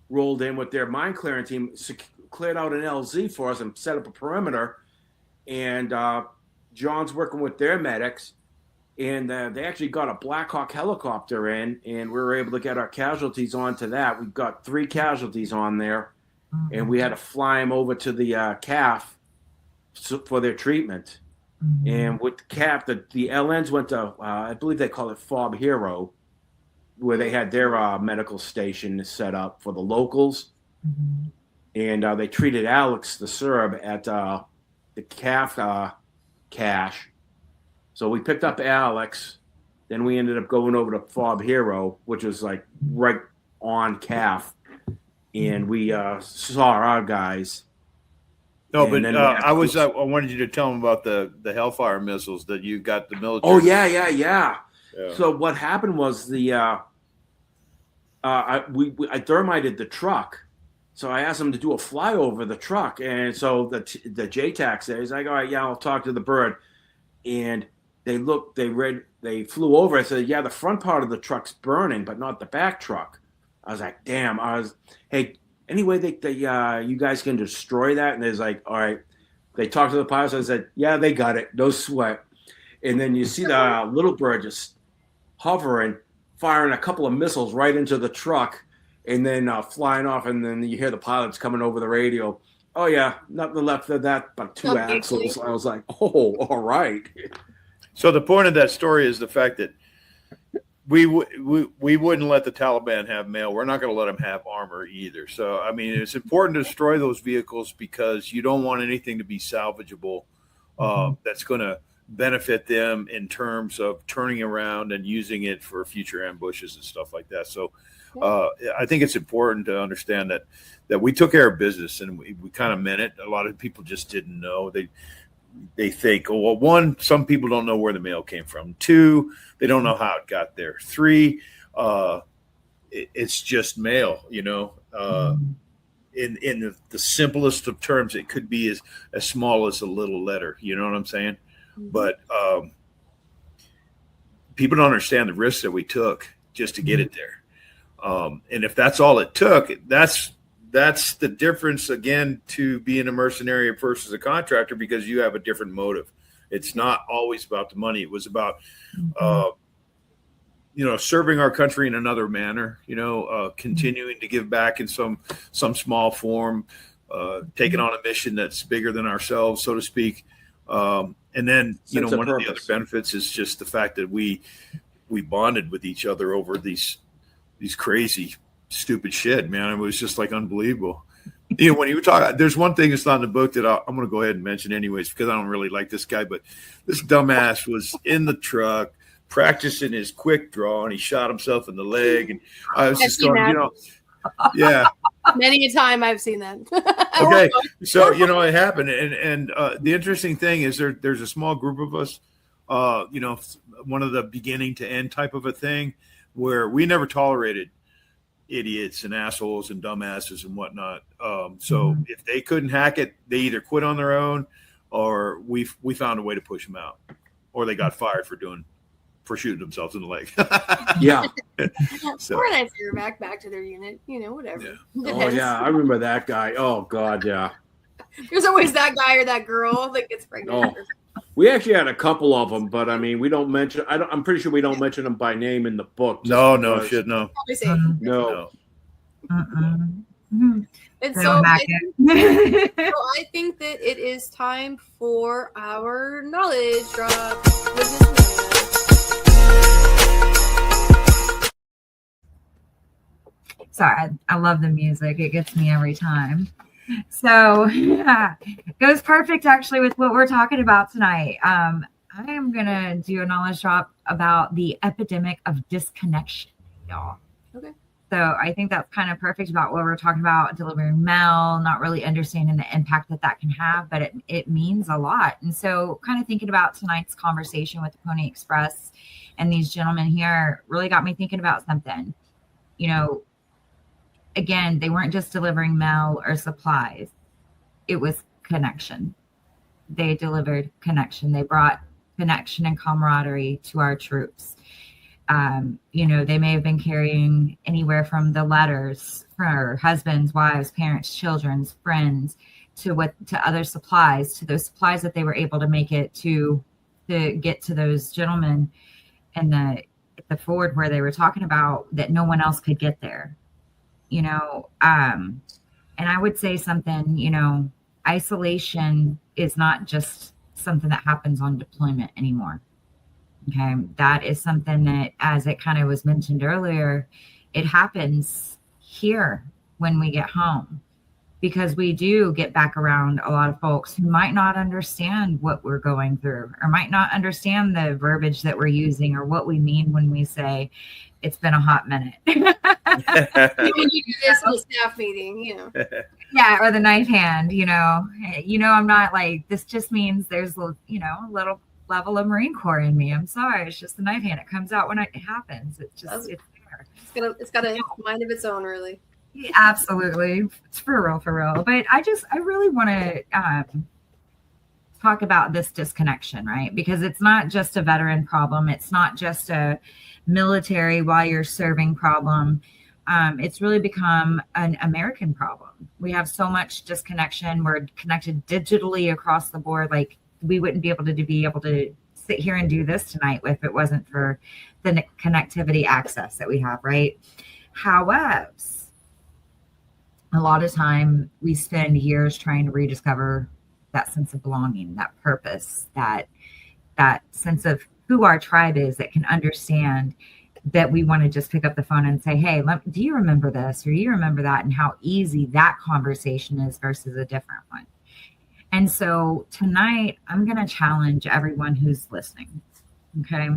rolled in with their mine clearing team, cleared out an LZ for us and set up a perimeter. And John's working with their medics. And they actually got a Black Hawk helicopter in, and we were able to get our casualties onto that. We've got 3 casualties on there, and we had to fly them over to the CAF for their treatment. And with the CAF, the LNs went to, I believe they call it FOB Hero, where they had their medical station set up for the locals. And they treated Alex, the Serb, at the CAF cache. So we picked up Alex, then we ended up going over to FOB Hero, which was like right on CAF, and we saw our guys. No, but I wanted you to tell them about the Hellfire missiles that you got the military. Oh yeah. So what happened was I thermited the truck. So I asked him to do a flyover the truck, and so the JTAC says, he's like, all right, yeah, I'll talk to the bird, and they flew over. I said, yeah, the front part of the truck's burning, but not the back truck. I was like, damn. Hey, anyway, you guys can destroy that? And there's like, all right. They talked to the pilots. I said, yeah, they got it. No sweat. And then you see the little bird just hovering, firing a couple of missiles right into the truck, and then flying off. And then you hear the pilots coming over the radio. Oh, yeah, nothing left of that but 2 axles. I was like, oh, all right. So the point of that story is the fact that we wouldn't let the Taliban have mail. We're not going to let them have armor either. So, I mean, it's important to destroy those vehicles because you don't want anything to be salvageable that's going to benefit them in terms of turning around and using it for future ambushes and stuff like that. So I think it's important to understand that we took care of business and we kind of meant it. A lot of people just didn't know. They think, oh, well, 1, some people don't know where the mail came from. 2, they don't know how it got there. 3, it's just mail, you know. In the simplest of terms, it could be as small as a little letter. You know what I'm saying? But people don't understand the risks that we took just to get it there. And if that's all it took, that's the difference, again, to being a mercenary versus a contractor, because you have a different motive. It's not always about the money. It was about, serving our country in another manner, continuing to give back in some small form, taking on a mission that's bigger than ourselves, so to speak. And then, one of the other benefits is just the fact that we bonded with each other over these crazy stupid shit, man. It was just like unbelievable. When you were talking, there's one thing that's not in the book that I'm going to go ahead and mention anyways, because I don't really like this guy, but this dumbass was in the truck practicing his quick draw and he shot himself in the leg. And I was just going, yeah. Many a time I've seen that. Okay. So, it happened. And the interesting thing is there's a small group of us, one of the beginning to end type of a thing where we never tolerated idiots and assholes and dumbasses and whatnot. So if they couldn't hack it, they either quit on their own or we found a way to push them out, or they got fired for shooting themselves in the leg. Yeah. So. Or nice to back to their unit, whatever. Yeah. Oh yeah, I remember that guy. Oh God, yeah. There's always that guy or that girl that gets pregnant. We actually had a couple of them, but I mean, we don't mention. I'm pretty sure we don't mention them by name in the book. No, because- no. No. And They so don't hack it. so I think that it is time for our knowledge drop. Sorry, I love the music. It gets me every time. So it goes perfect actually with what we're talking about tonight. I am gonna do a knowledge drop about the epidemic of disconnection, y'all. Okay. So I think that's kind of perfect about what we're talking about, delivering mail, not really understanding the impact that can have, but it means a lot. And so kind of thinking about tonight's conversation with the Pony Express and these gentlemen here really got me thinking about something. You know, again, they weren't just delivering mail or supplies. It was connection. They delivered connection. They brought connection and camaraderie to our troops. You know, they may have been carrying anywhere from the letters for husbands, wives, parents, children's, friends, to other supplies, to those supplies that they were able to make it to get to those gentlemen and the forward where they were talking about that no one else could get there. You know, and I would say something, you know, isolation is not just something that happens on deployment anymore. Okay. That is something that, as it kind of was mentioned earlier, it happens here when we get home, because we do get back around a lot of folks who might not understand what we're going through, or might not understand the verbiage that we're using, or what we mean when we say it's been a hot minute. When you do this in a staff meeting, you know. Yeah, or the knife hand, you know, I'm not like, this just means there's, you know, a little level of Marine Corps in me. I'm sorry. It's just the knife hand. It comes out when it happens. It's there. It's got a mind of its own, really. Yeah, absolutely. It's for real. But I really want to talk about this disconnection, right? Because it's not just a veteran problem. It's not just a military while you're serving problem. It's really become an American problem. We have so much disconnection. We're connected digitally across the board. Like, we wouldn't be able to sit here and do this tonight if it wasn't for the connectivity access that we have, right? However, a lot of time we spend years trying to rediscover that sense of belonging, that purpose, that sense of who our tribe is, that can understand that we want to just pick up the phone and say, hey, do you remember this, or do you remember that, and how easy that conversation is versus a different one. And so tonight, I'm going to challenge everyone who's listening, okay?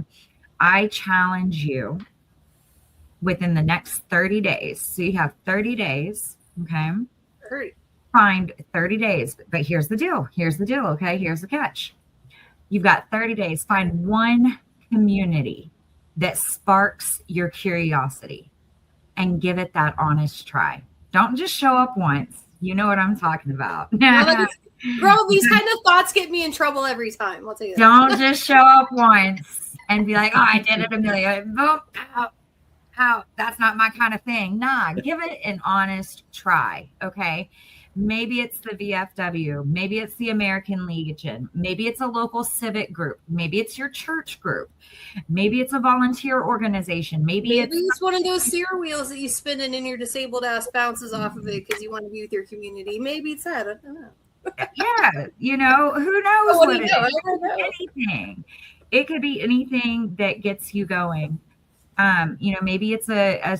I challenge you within the next 30 days. So you have 30 days, okay? Find 30 days. But here's the deal, okay? Here's the catch. You've got 30 days. Find one community that sparks your curiosity and give it that honest try. Don't just show up once. You know what I'm talking about. Girl, these kind of thoughts get me in trouble every time. I'll tell you that. Don't just show up once and be like, oh, I did it a million. Out. That's not my kind of thing. Nah, give it an honest try. Okay. Maybe it's the VFW. Maybe it's the American Legion. Maybe it's a local civic group. Maybe it's your church group. Maybe it's a volunteer organization. Maybe it's one of those steer wheels that you spin and then your disabled ass bounces off of it because you want to be with your community. Maybe it's that. I don't know. Yeah, you know, who knows what it is? Anything. It could be anything that gets you going. You know, maybe it's a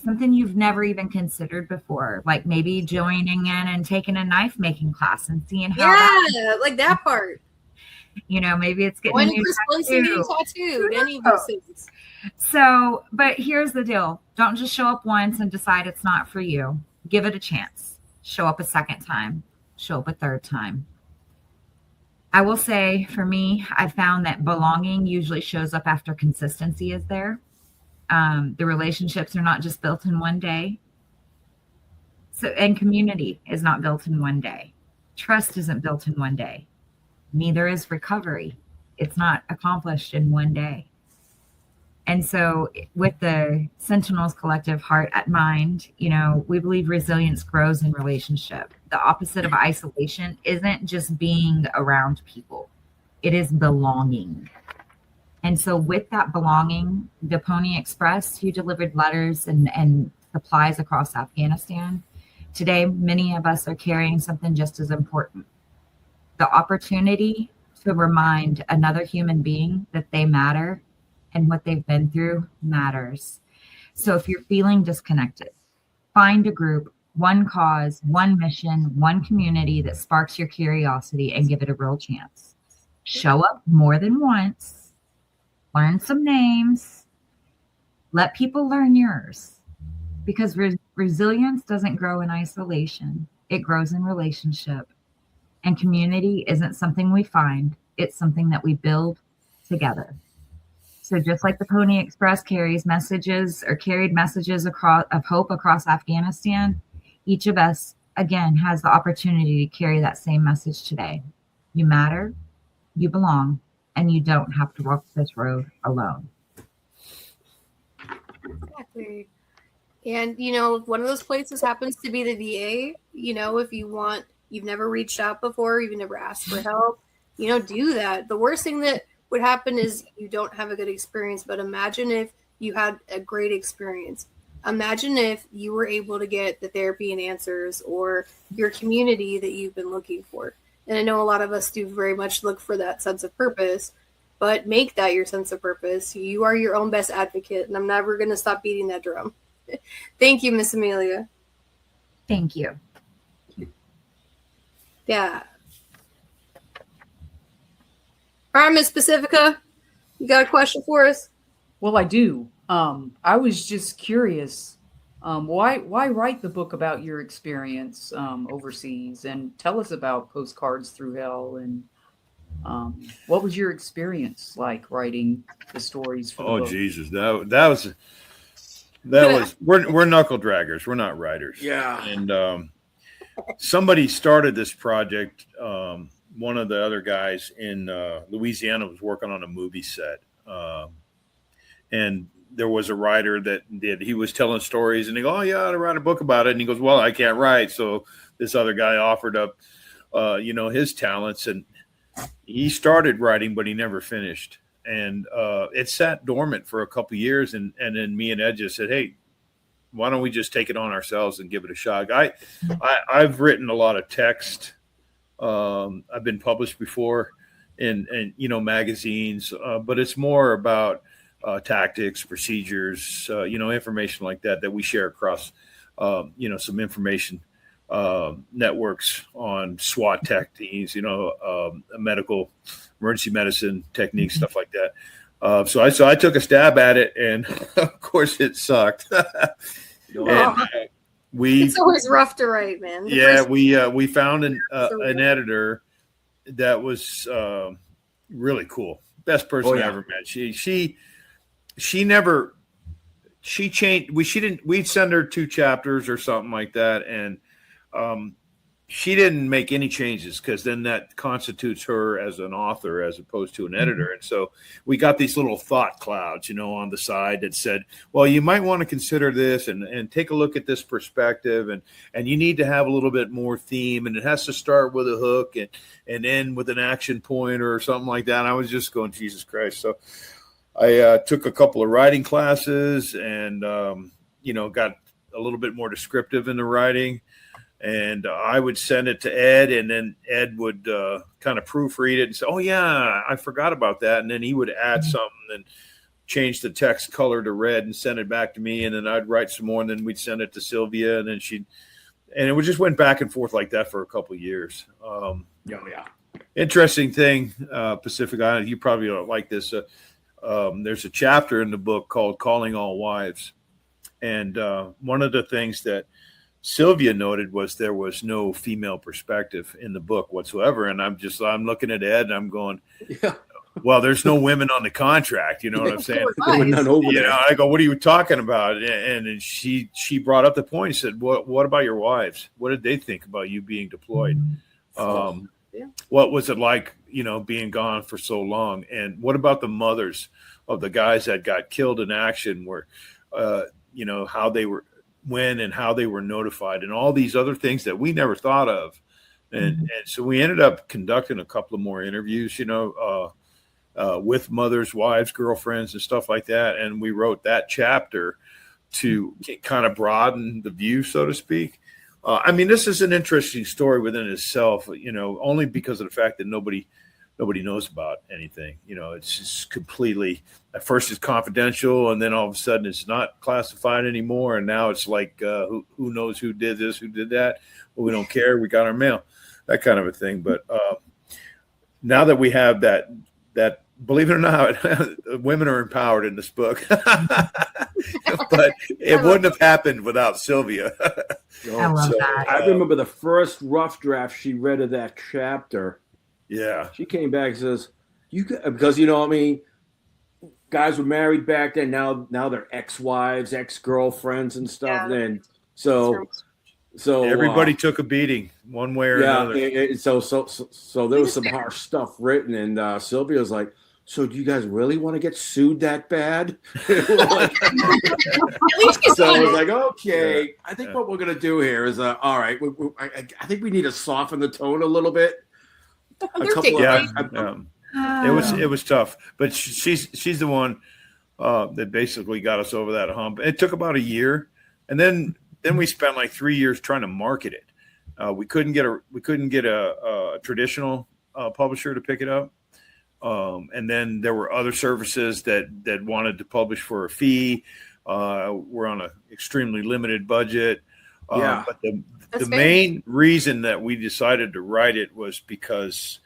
something you've never even considered before, like maybe joining in and taking a knife making class and seeing how like that part. You know, maybe it's getting a new tattoo. Any of those things. So, but here's the deal. Don't just show up once and decide it's not for you. Give it a chance. Show up a second time. Show up a third time. I will say, for me, I found that belonging usually shows up after consistency is there. The relationships are not just built in one day. And community is not built in one day. Trust isn't built in one day. Neither is recovery. It's not accomplished in one day. And so with the Sentinels Collective Heart at Mind, you know, we believe resilience grows in relationship. The opposite of isolation isn't just being around people. It is belonging. And so with that belonging, the Pony Express, who delivered letters and supplies across Afghanistan, today, many of us are carrying something just as important. The opportunity to remind another human being that they matter and what they've been through matters. So if you're feeling disconnected, find a group, one cause, one mission, one community that sparks your curiosity and give it a real chance. Show up more than once, learn some names, let people learn yours. Because resilience doesn't grow in isolation. It grows in relationship. And community isn't something we find. It's something that we build together. So just like the Pony Express carried messages of hope across Afghanistan, each of us, again, has the opportunity to carry that same message today. You matter, you belong, and you don't have to walk this road alone. Exactly. And, one of those places happens to be the VA. If you've never reached out before, you've never asked for help, do that. The worst thing that would happen is you don't have a good experience, but imagine if you had a great experience. Imagine if you were able to get the therapy and answers or your community that you've been looking for. And I know a lot of us do very much look for that sense of purpose, but make that your sense of purpose. You are your own best advocate, and I'm never going to stop beating that drum. Thank you, Miss Amelia. Thank you. Yeah. All right, Miss Pacifica, you got a question for us? Well, I do. I was just curious, why write the book about your experience overseas, and tell us about Postcards Through Hell, and what was your experience like writing the stories for the book? Oh, Jesus, that was we're knuckle draggers. We're not writers. Yeah. And somebody started this project. One of the other guys in Louisiana was working on a movie set. And there was a writer he was telling stories, and he goes, "Oh yeah, I'd write a book about it." And he goes, "Well, I can't write." So this other guy offered up, his talents, and he started writing, but he never finished. And it sat dormant for a couple of years. And then me and Ed just said, "Hey, why don't we just take it on ourselves and give it a shot?" I've written a lot of text. I've been published before in magazines, but it's more about tactics, procedures, information like that we share across, some information networks on SWAT techniques, medical emergency medicine techniques, stuff like that. So I took a stab at it, and of course it sucked. It's always rough to write, man. We found an editor that was really cool. Best person I ever met. She changed. We'd send her 2 chapters or something like that, and she didn't make any changes, because then that constitutes her as an author as opposed to an editor. And so we got these little thought clouds, on the side that said, well, you might want to consider this and take a look at this perspective, and you need to have a little bit more theme, and it has to start with a hook and end with an action point or something like that. And I was just going, Jesus Christ. So I took a couple of writing classes and, got a little bit more descriptive in the writing. And I would send it to Ed, and then Ed would kind of proofread it and say, "Oh yeah, I forgot about that." And then he would add something and change the text color to red and send it back to me. And then I'd write some more, and then we'd send it to Sylvia, and then and it just went back and forth like that for a couple of years. Interesting thing, Pacific Island, you probably don't like this. There's a chapter in the book called "Calling All Wives," and one of the things that Sylvia noted was there was no female perspective in the book whatsoever. And I'm looking at Ed, and I'm going, well, there's no women on the contract. You know what I'm saying? I go, what are you talking about? And she brought up the point. She said, what about your wives? What did they think about you being deployed? What was it like, being gone for so long? And what about the mothers of the guys that got killed in action, where, how they were, when and how they were notified, and all these other things that we never thought of And so we ended up conducting a couple of more interviews, with mothers, wives, girlfriends, and stuff like that. And we wrote that chapter to kind of broaden the view, so to speak. I mean, this is an interesting story within itself, only because of the fact that nobody knows about anything. It's just completely, at first it's confidential, and then all of a sudden it's not classified anymore. And now it's like, who knows who did this, who did that? Well, we don't care. We got our mail, that kind of a thing. But now that we have that, believe it or not, women are empowered in this book. But it wouldn't have happened without Sylvia. I love that. I remember the first rough draft she read of that chapter. Yeah. She came back and says, because guys were married back then. Now they're ex-wives, ex-girlfriends and stuff. Yeah. Then so everybody took a beating one way or another. So there was some harsh stuff written, and Sylvia was like, "So do you guys really want to get sued that bad?" So I was like, "Okay, I think what we're gonna do here is, all right. I think we need to soften the tone a little bit." It was tough, but she's the one that basically got us over that hump. It took about a year, and then we spent like 3 years trying to market it. We couldn't get a traditional publisher to pick it up, and then there were other services that wanted to publish for a fee. We're on an extremely limited budget. But the main reason that we decided to write it was because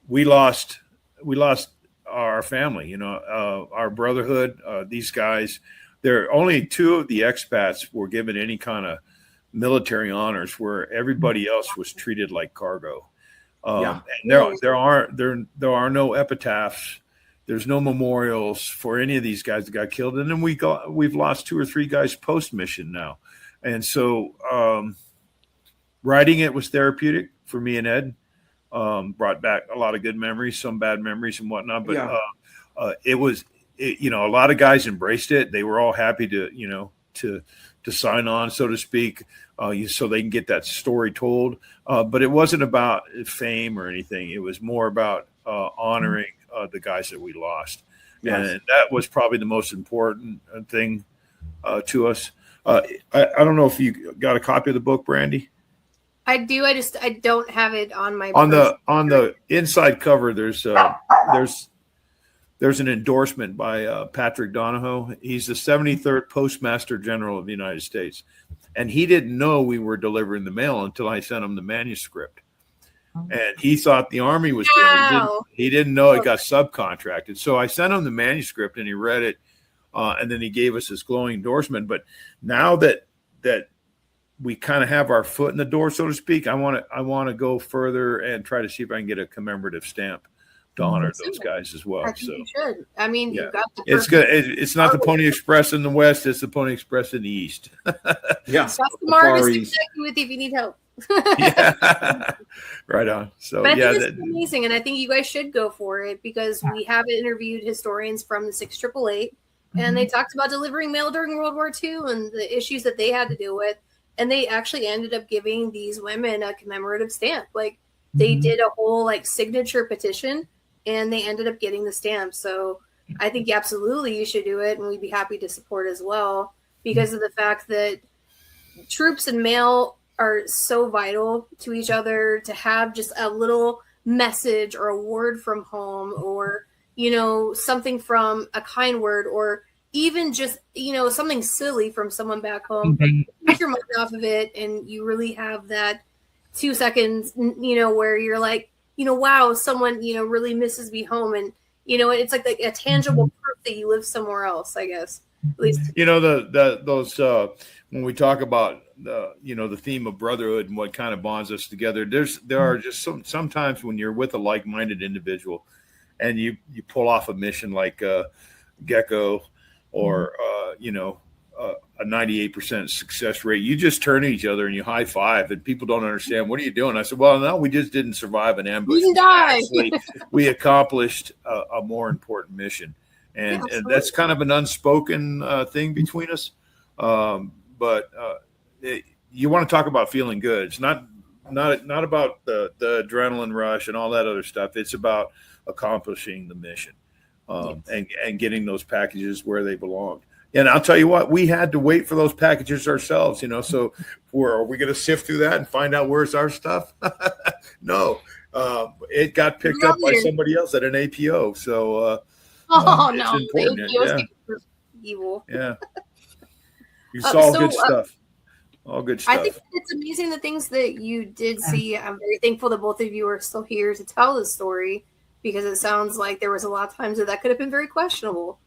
we lost our family, our brotherhood. These guys, there only 2 of the expats were given any kind of military honors, where everybody else was treated like cargo. And there are no epitaphs. There's no memorials for any of these guys that got killed. And then we've lost 2 or 3 guys post mission now. And so writing it was therapeutic for me and Ed. Brought back a lot of good memories, some bad memories and whatnot. But a lot of guys embraced it. They were all happy to sign on, so to speak, so they can get that story told. But it wasn't about fame or anything. It was more about honoring the guys that we lost. Yes. And that was probably the most important thing to us. I don't know if you got a copy of the book, Brandy. I do. I don't have it on my. On the inside cover, there's an endorsement by Patrick Donahoe. He's the 73rd Postmaster General of the United States, and he didn't know we were delivering the mail until I sent him the manuscript. And he thought the Army was doing it. He didn't know it got subcontracted. So I sent him the manuscript, and he read it, and then he gave us his glowing endorsement. But now that we kind of have our foot in the door, so to speak, I want to go further and try to see if I can get a commemorative stamp to honor those guys as well. I think you should. I mean, you got the it's good. It's not the Pony Express in the West; it's the Pony Express in the East. That's the Marvis to connect you with if you need help. Right on. So but I think it's amazing, and I think you guys should go for it, because we have interviewed historians from the 688, and they talked about delivering mail during World War II and the issues that they had to deal with. And they actually ended up giving these women a commemorative stamp. Like, they did a whole signature petition, and they ended up getting the stamp. So I think absolutely you should do it, and we'd be happy to support as well, because of the fact that troops and mail are so vital to each other. To have just a little message or a word from home, or something from a kind word, or even just, something silly from someone back home, take your mind off of it, and you really have that 2 seconds, where you're like, wow, someone, really misses me home. And, it's like a tangible proof that you live somewhere else, I guess. At least, those when we talk about the theme of brotherhood and what kind of bonds us together, there are just sometimes when you're with a like-minded individual and you pull off a mission like Gecko, or a 98% success rate, you just turn to each other and you high five, and people don't understand. What are you doing? I said, well, no, we just didn't survive an ambush. We didn't die. Actually, we accomplished a more important mission, and that's kind of an unspoken thing between us. But you want to talk about feeling good. It's not not about the adrenaline rush and all that other stuff. It's about accomplishing the mission, and getting those packages where they belong. And I'll tell you what, we had to wait for those packages ourselves, so are we going to sift through that and find out where's our stuff? No, it got picked up by somebody else at an APO. So, no, it's important. Evil. Yeah. You saw good stuff. All good stuff. I think it's amazing the things that you did see. I'm very thankful that both of you are still here to tell this story, because it sounds like there was a lot of times that could have been very questionable.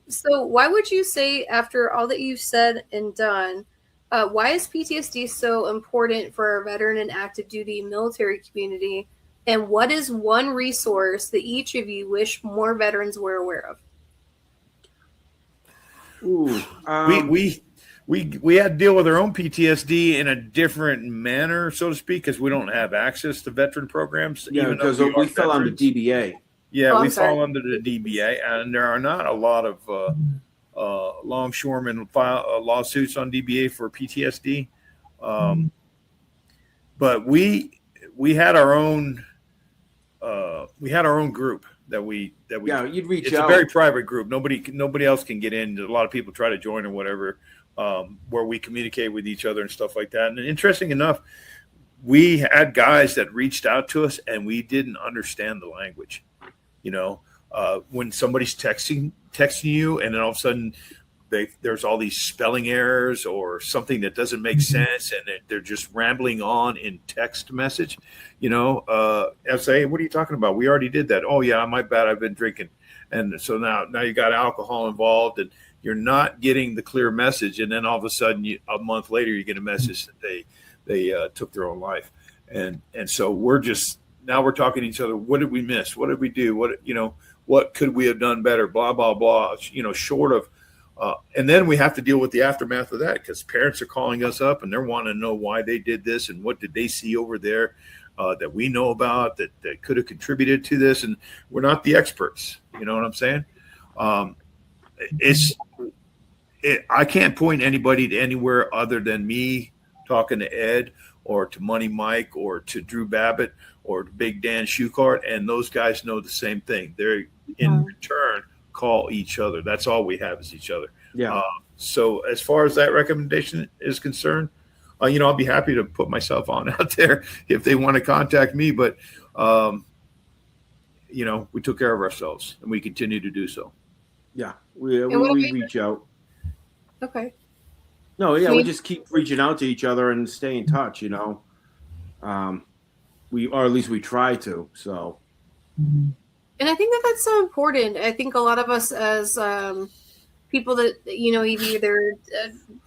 So why would you say, after all that you've said and done, why is PTSD so important for our veteran and active duty military community? And what is one resource that each of you wish more veterans were aware of? Ooh, we had to deal with our own PTSD in a different manner, so to speak, because we don't have access to veteran programs. Yeah, because we fell under DBA. Yeah, we fall under the DBA, and there are not a lot of longshoremen lawsuits on DBA for PTSD. But we had our own group that we you'd reach it's out. A very private group. Nobody else can get in. A lot of people try to join or whatever, where we communicate with each other and stuff like that. And interesting enough, we had guys that reached out to us and we didn't understand the language. When somebody's texting you and then all of a sudden there's all these spelling errors or something that doesn't make sense, and they're just rambling on in text message, I say, what are you talking about? We already did that. Oh yeah, my bad. I've been drinking. And so now you got alcohol involved and you're not getting the clear message. And then all of a sudden a month later, you get a message that they took their own life. And so we're talking to each other. What did we miss? What did we do? What could we have done better? Blah, blah, blah, short of, and then we have to deal with the aftermath of that, because parents are calling us up and they're wanting to know why they did this and what did they see over there that we know about that could have contributed to this. And we're not the experts. You know what I'm saying? I can't point anybody to anywhere other than me talking to Ed or to Money Mike or to Drew Babbitt or to Big Dan Shukart, and those guys know the same thing. They're in return call each other. That's all we have is each other. Yeah. So as far as that recommendation is concerned, I'll be happy to put myself on out there if they want to contact me. But we took care of ourselves and we continue to do so. Yeah, we reach out. Okay. No, yeah, we just keep reaching out to each other and stay in touch. Or at least we try to. So. And I think that's so important. I think a lot of us as people that, you've either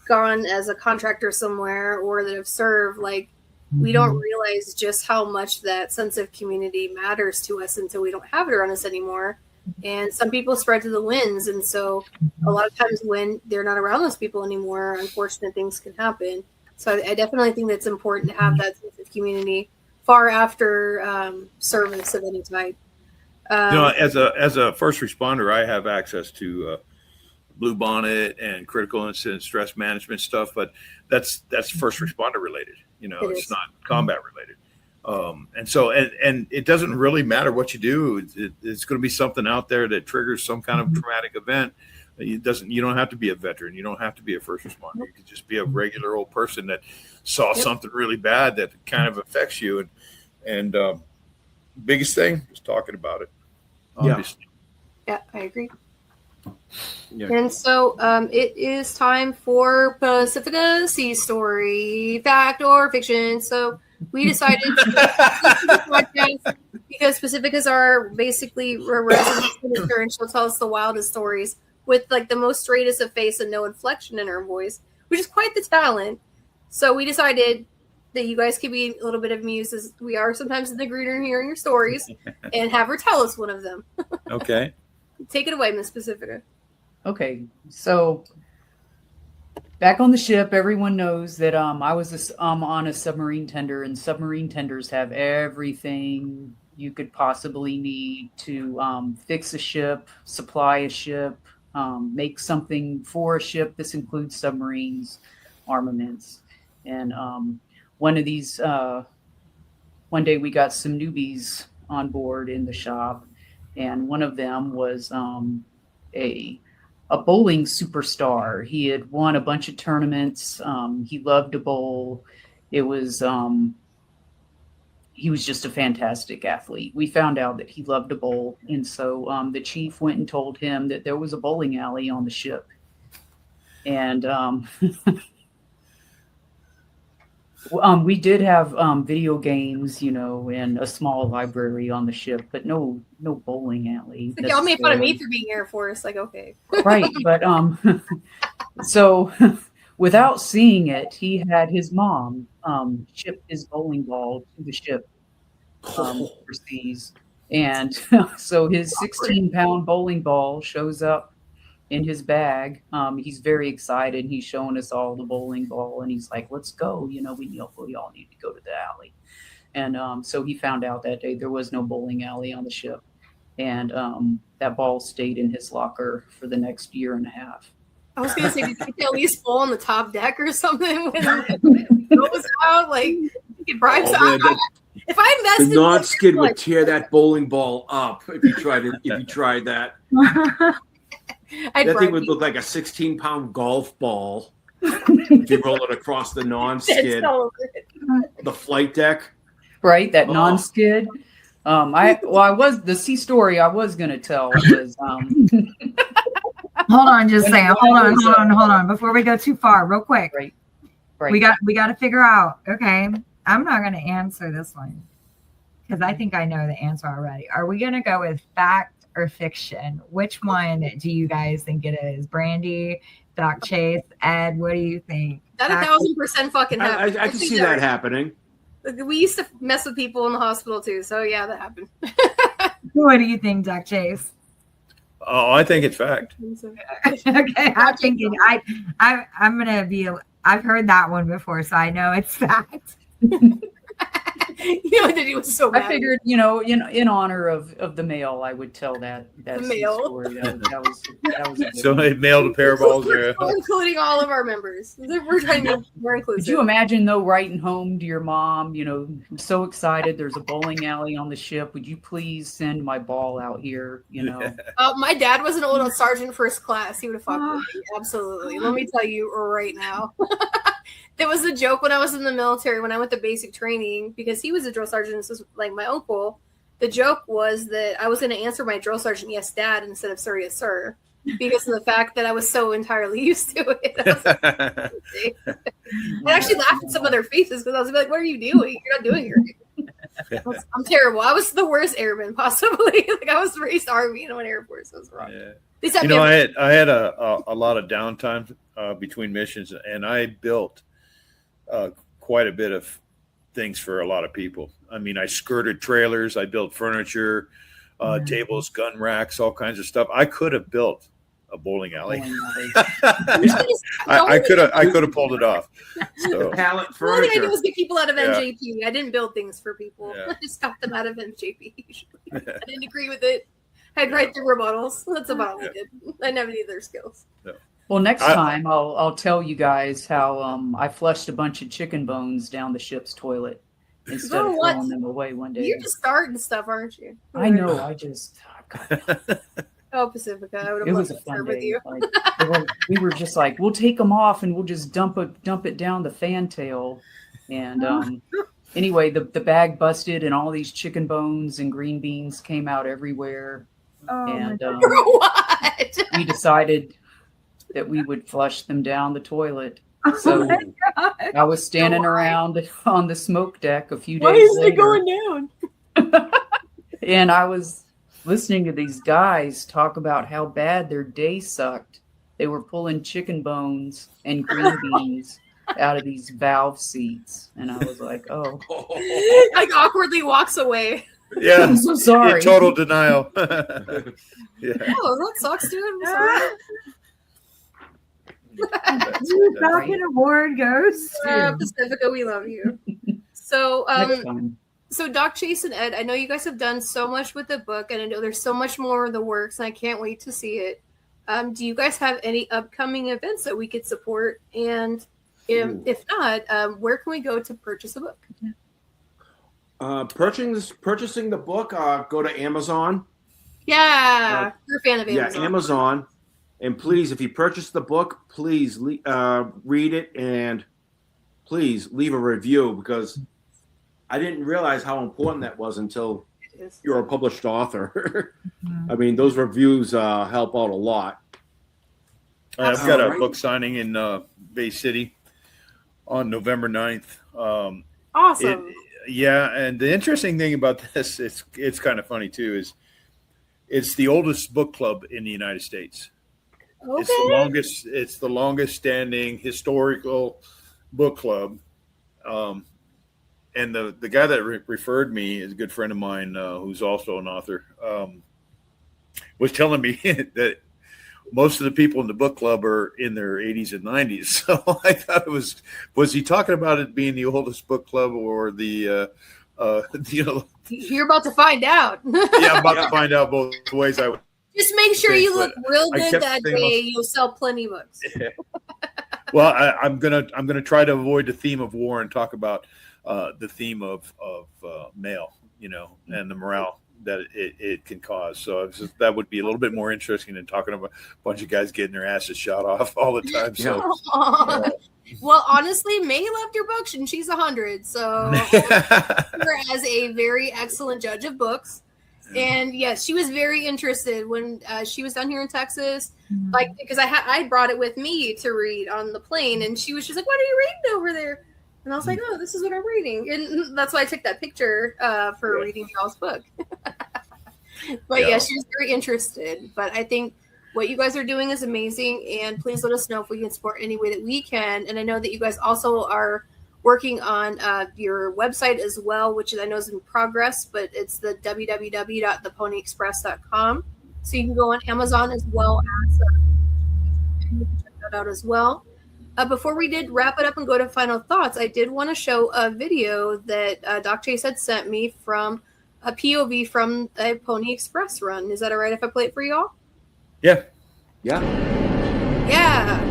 gone as a contractor somewhere or that have served, we don't realize just how much that sense of community matters to us until we don't have it around us anymore. And some people spread to the winds. And so a lot of times when they're not around those people anymore, unfortunate things can happen. So I definitely think that's important to have that sense of community far after service of any type. As a first responder, I have access to Blue Bonnet and critical incident stress management stuff, but that's first responder related. It's not combat related. And so it doesn't really matter what you do. It's going to be something out there that triggers some kind of traumatic event. You don't have to be a veteran. You don't have to be a first responder. You could just be a regular old person that saw something really bad that kind of affects you. And biggest thing is talking about it. Obviously. Yeah, I agree. Yeah. And so it is time for Pacifica Sea Story, fact or fiction. So we decided to do the podcast because Pacificas are basically a resident senator, and she'll tell us the wildest stories with the most straightest of face and no inflection in her voice, which is quite the talent. So we decided that you guys could be a little bit of muse, as we are sometimes in the green room hearing your stories, and have her tell us one of them. Okay. Take it away, Miss Pacifica. Okay, so back on the ship, everyone knows that I was on a submarine tender, and submarine tenders have everything you could possibly need to fix a ship, supply a ship, make something for a ship. This includes submarines, armaments, and one of these, one day we got some newbies on board in the shop, and one of them was a bowling superstar. He had won a bunch of tournaments. He loved to bowl. It was he was just a fantastic athlete. We found out that he loved to bowl, and so the chief went and told him that there was a bowling alley on the ship, and we did have video games, and a small library on the ship, but no bowling alley. Like, y'all made fun of me for being Air Force. Like, okay. Right, but so without seeing it, he had his mom ship his bowling ball to the ship overseas. And so his 16-pound bowling ball shows up in his bag. He's very excited. He's showing us all the bowling ball, and he's like, let's go. We all need to go to the alley. And so he found out that day there was no bowling alley on the ship. And that ball stayed in his locker for the next year and a half. I was gonna say, did you at least fall on the top deck or something when it goes out? Like, you get bribes. If I invested, the non-skid would tear that bowling ball up if you tried that. That thing would look like a 16-pound golf ball if you roll it across the non-skid. The flight deck, right? That non-skid. The sea story I was gonna tell was. Hold on, just saying. Hold on. Before we go too far, real quick. Right. We got to figure out. Okay, I'm not going to answer this one because I think I know the answer already. Are we going to go with fact or fiction? Which one do you guys think it is? Brandy, Doc Chase, Ed, what do you think? That 1,000% fucking happened. I can see that happening. We used to mess with people in the hospital too, so yeah, that happened. What do you think, Doc Chase? Oh, I think it's fact. Okay, I'm thinking I'm gonna be. I've heard that one before, so I know it's fact. That he was so mad. I figured, in honor of the mail, I would tell that mail story. That was So they mailed a pair of balls there, including all of our members. We're trying to be more inclusive. Could you imagine though, writing home to your mom? I'm so excited. There's a bowling alley on the ship. Would you please send my ball out here? My dad was an old sergeant first class. He would have fucked with me. Absolutely. Let me tell you right now. There was a joke when I was in the military, when I went to basic training, because he was a drill sergeant, this was like my uncle. The joke was that I was going to answer my drill sergeant, yes, dad, instead of sir, yes, sir, because of the fact that I was so entirely used to it. I actually laughed at some of their faces because I was like, what are you doing? You're not doing it. I'm terrible. I was the worst airman possibly. Like, I was raised Army and I went Air Force. I was wrong. Yeah. I had a lot of downtime between missions, and I built quite a bit of things for a lot of people. I mean, I skirted trailers, I built furniture, tables, gun racks, all kinds of stuff. I could have built a bowling alley. I could have pulled it off. So. Pallet furniture. All I did was get people out of NJP. Yeah. I didn't build things for people. Yeah. I just got them out of NJP. I didn't agree with it. I'd write the rebuttals. That's about all I did. I never needed their skills. Yeah. Well, next time I'll tell you guys how I flushed a bunch of chicken bones down the ship's toilet instead of throwing them away one day. You're just starting stuff, aren't you? I know. Oh, Pacifica, I would have it loved was a to fun serve day. with you. We were just like, we'll take them off and we'll just dump it down the fantail. And anyway, the bag busted and all these chicken bones and green beans came out everywhere. And what? We decided that we would flush them down the toilet. So I was standing around on the smoke deck a few days later. Why isn't it going down? And I was listening to these guys talk about how bad their day sucked. They were pulling chicken bones and green beans out of these valve seats. And I was like, oh. Like awkwardly walks away. Yeah. I'm so sorry. In total denial. Yeah. Oh, that sucks, dude. I'm sorry. Falcon Award goes to Pacifica, we love you. So, so Doc Chase and Ed, I know you guys have done so much with the book, and I know there's so much more in the works, and I can't wait to see it. Do you guys have any upcoming events that we could support? And If not, where can we go to purchase a book? Purchasing the book, go to Amazon. Yeah, you're a fan of Amazon. Yeah, Amazon. And please, if you purchase the book, please read it and please leave a review, because I didn't realize how important that was until you're a published author. I mean, those reviews help out a lot. I've got a book signing in Bay City on November 9th. Awesome. And the interesting thing about this, it's kind of funny too, is it's the oldest book club in the United States. Okay. It's the longest standing historical book club. And the guy that referred me is a good friend of mine who's also an author, was telling me that most of the people in the book club are in their 80s and 90s. So I thought it was he talking about it being the oldest book club or the, You're about to find out. Yeah, I'm about to find out both ways. Just make sure you look real good that day. You'll sell plenty of books. Yeah. Well, I'm gonna try to avoid the theme of war and talk about the theme of mail, and the morale that it can cause. So that would be a little bit more interesting than talking about a bunch of guys getting their asses shot off all the time. So, well, honestly, May loved your books, and she's 100. So, her as a very excellent judge of books. And yes, she was very interested when she was down here in Texas, because I brought it with me to read on the plane, and she was just like, "What are you reading over there?" And I was like, "Oh, this is what I'm reading," and that's why I took that picture for reading y'all's book. But yeah, she was very interested. But I think what you guys are doing is amazing, and please let us know if we can support any way that we can. And I know that you guys also are working on your website as well, which I know is in progress, but it's the www.theponyexpress.com. So you can go on Amazon as well as you can check that out as well. Before we did wrap it up and go to final thoughts, I did want to show a video that Doc Chase had sent me from a POV from a Pony Express run. Is that all right if I play it for y'all? Yeah. Yeah. Yeah.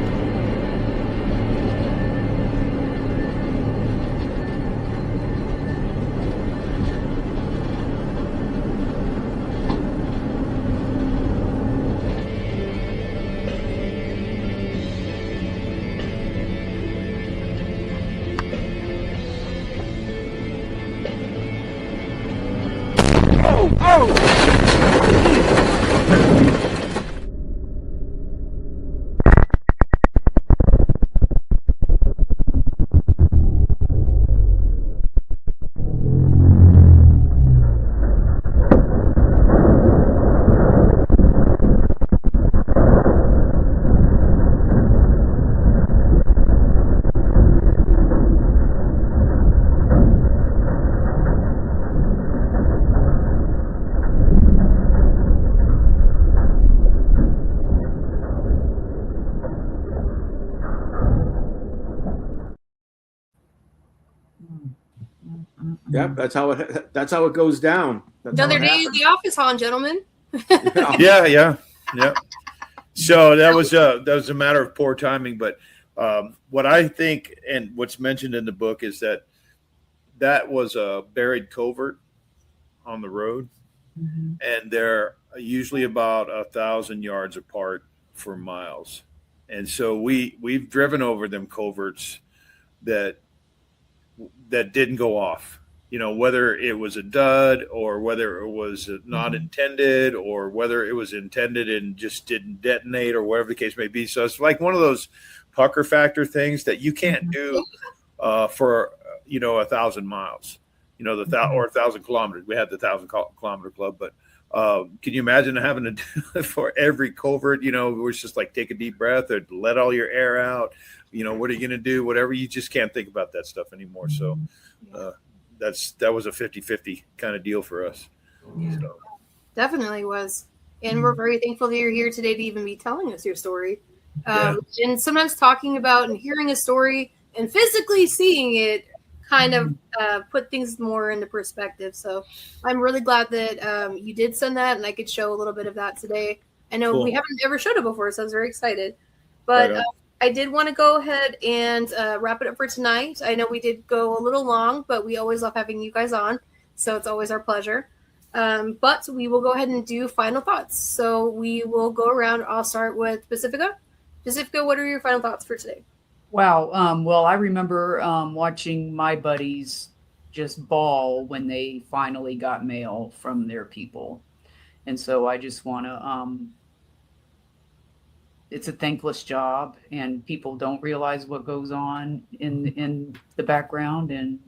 Yep, that's how it goes down. Another day in the office, gentlemen. Yeah. So that was a matter of poor timing, but what I think and what's mentioned in the book is that was a buried covert on the road, and they're usually about 1,000 yards apart for miles, and so we've driven over them coverts that didn't go off. Whether it was a dud or whether it was not intended or whether it was intended and just didn't detonate or whatever the case may be. So it's like one of those pucker factor things that you can't do for 1,000 miles, or 1,000 kilometers. We had the 1,000-kilometer club, but can you imagine having to do it for every covert? Where it's just like take a deep breath or let all your air out. What are you going to do? Whatever. You just can't think about that stuff anymore. So that was a 50-50 kind of deal for us. Yeah. So. Definitely was. And we're very thankful that you're here today to even be telling us your story. And sometimes talking about and hearing a story and physically seeing it kind of put things more into perspective. So I'm really glad that you did send that and I could show a little bit of that today. I know we haven't ever showed it before, so I was very excited. But I did want to go ahead and wrap it up for tonight. I know we did go a little long, but we always love having you guys on, so it's always our pleasure. But we will go ahead and do final thoughts. So we will go around. I'll start with Pacifica. Pacifica, what are your final thoughts for today? Wow. Well, I remember watching my buddies just bawl when they finally got mail from their people. And so I just want to, it's a thankless job, and people don't realize what goes on in the background. And,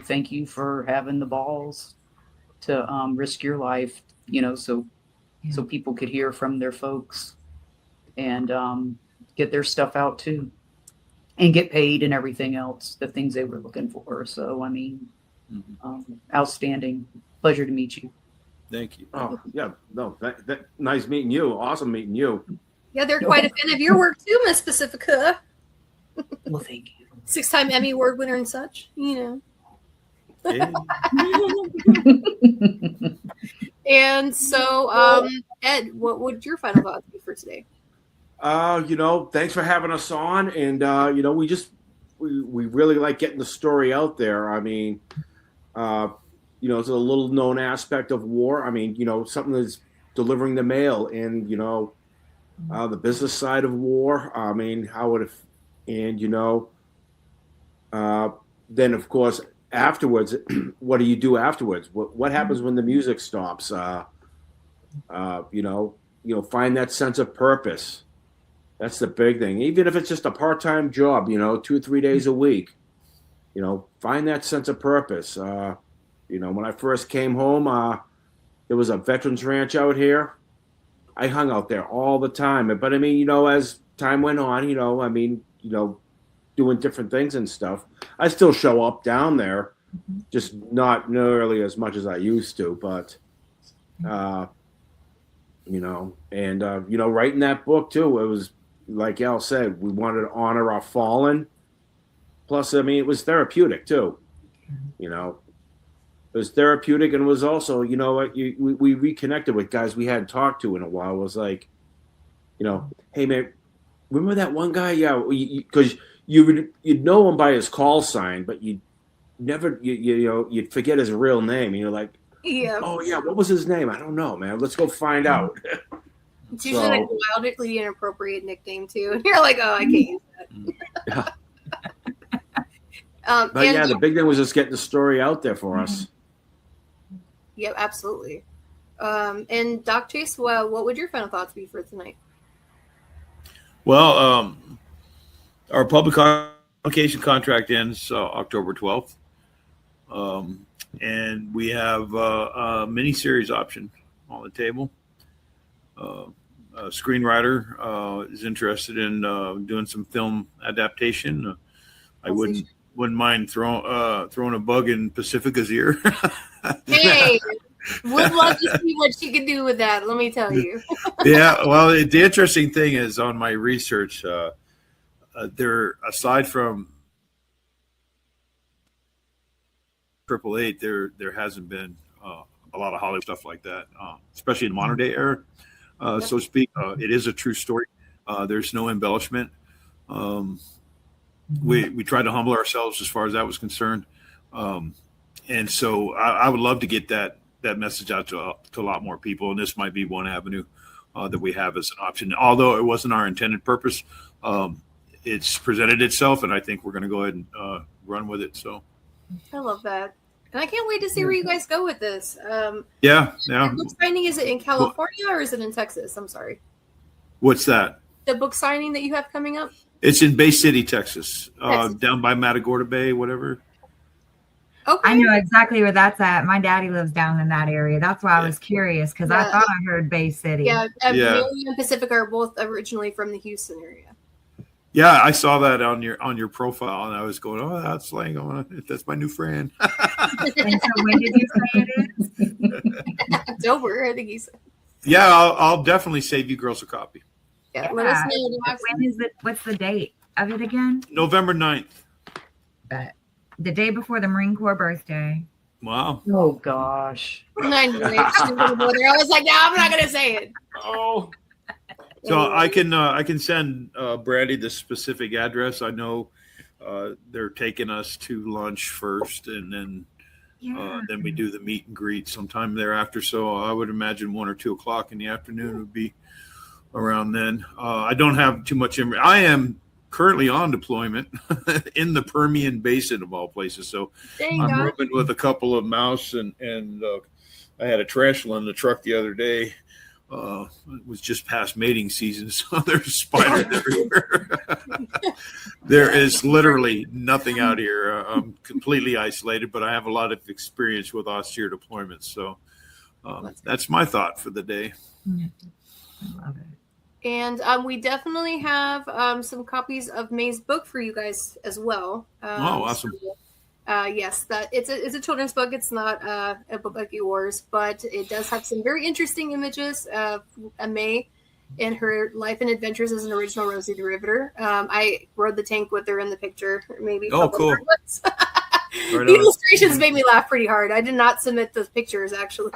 thank you for having the balls to risk your life, so people could hear from their folks and get their stuff out too, and get paid and everything else, the things they were looking for. So, I mean, outstanding. Pleasure to meet you. Thank you. Oh, yeah. No, that nice meeting you. Awesome meeting you. Yeah, they're quite a fan of your work too, Miss Pacifica. Well, thank you. 6-time Emmy Award winner and such, Yeah. And so, Ed, what would your final thoughts be for today? Thanks for having us on, and we really like getting the story out there. I mean, it's a little known aspect of war. I mean, something that's delivering the mail, and the business side of war. I mean, how would it, and then of course afterwards, what do you do afterwards? What happens when the music stops? Find that sense of purpose. That's the big thing. Even if it's just a part-time job, 2 or 3 days a week, find that sense of purpose. When I first came home, there was a veterans ranch out here. I hung out there all the time. But I mean, as time went on, doing different things and stuff, I still show up down there, just not nearly as much as I used to. But, writing that book too, it was, like Al said, we wanted to honor our fallen. Plus, I mean, it was therapeutic too. It was therapeutic, and it was also, we reconnected with guys we hadn't talked to in a while. It was like, hey man, remember that one guy? Yeah, because you'd know him by his call sign, but you'd never, you'd forget his real name, and you're like, yeah, oh yeah, what was his name? I don't know, man. Let's go find out. It's usually like a wildly inappropriate nickname too, and you're like, oh, I can't use that. Yeah. But yeah, the big thing was just getting the story out there for us. Yep, absolutely. And Doc Chase, well, what would your final thoughts be for tonight? Well, our public publication contract ends October 12th. And we have a mini-series option on the table. A screenwriter is interested in doing some film adaptation. I wouldn't mind throwing a bug in Pacifica's ear. Hey, would love to see what she can do with that. Let me tell you. Yeah, well, the interesting thing is, on my research, there, aside from 888, there hasn't been a lot of Hollywood stuff like that, especially in modern day era, so to speak. It is a true story. There's no embellishment. We tried to humble ourselves as far as that was concerned, and so I would love to get that message out to a lot more people, and this might be one avenue that we have as an option. Although it wasn't our intended purpose, it's presented itself, and I think we're going to go ahead and run with it. So I love that, and I can't wait to see where you guys go with this. Yeah. Book signing, is it in California or is it in Texas? I'm sorry. What's that? The book signing that you have coming up? It's in Bay City, Texas. Down by Matagorda Bay, whatever. Okay. I know exactly where that's at. My daddy lives down in that area. That's why I was curious, because I thought I heard Bay City. Yeah, Amelia and Pacifica are both originally from the Houston area. Yeah, I saw that on your profile, and I was going, "Oh, that's Lang. That's my new friend." And so, when did you say it is? October, I think he said. Yeah, I'll definitely save you girls a copy. Yeah, let us know. When is it? What's the date of it again? November 9th. But the day before the Marine Corps birthday. Wow. Oh gosh. I was like, no, I'm not gonna say it. Oh. So I can send Brandy the specific address. I know they're taking us to lunch first, and then we do the meet and greet sometime thereafter. So I would imagine 1 or 2 o'clock in the afternoon would be around then. I don't have too much. I am currently on deployment in the Permian Basin of all places. So I'm rooming with a couple of mouse and I had a tarantula in the truck the other day. It was just past mating season, so there's spiders everywhere. There is literally nothing out here. I'm completely isolated, but I have a lot of experience with austere deployments. So that's my thought for the day. I love it. And we definitely have some copies of May's book for you guys as well. Awesome. Yes, that it's a children's book. It's not a book like yours, but it does have some very interesting images of May in her life and adventures as an original Rosie the Riveter. I rode the tank with her in the picture. Maybe. Oh, cool. The illustrations made me laugh pretty hard. I did not submit those pictures actually.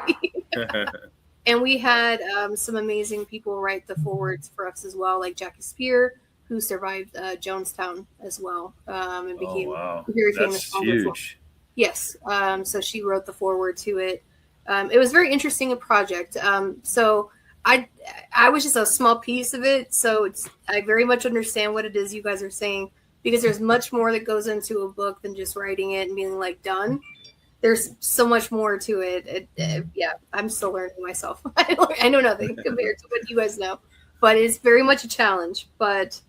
And we had some amazing people write the forwards for us as well, like Jackie Spear, who survived Jonestown as well, and became very famous. That's huge. Yes. So she wrote the foreword to it. It was very interesting a project. So I was just a small piece of it. So I very much understand what it is you guys are saying, because there's much more that goes into a book than just writing it and being like done. There's so much more to it. Yeah, I'm still learning myself. I know nothing compared to what you guys know, but it's very much a challenge. But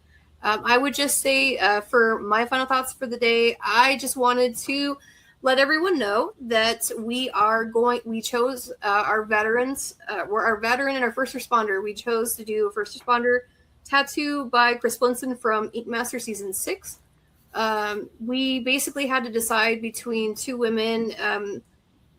I would just say for my final thoughts for the day, I just wanted to let everyone know that we chose our veterans, we're our veteran and our first responder. We chose to do a first responder tattoo by Chris Blinson from Ink Master Season 6. We basically had to decide between two women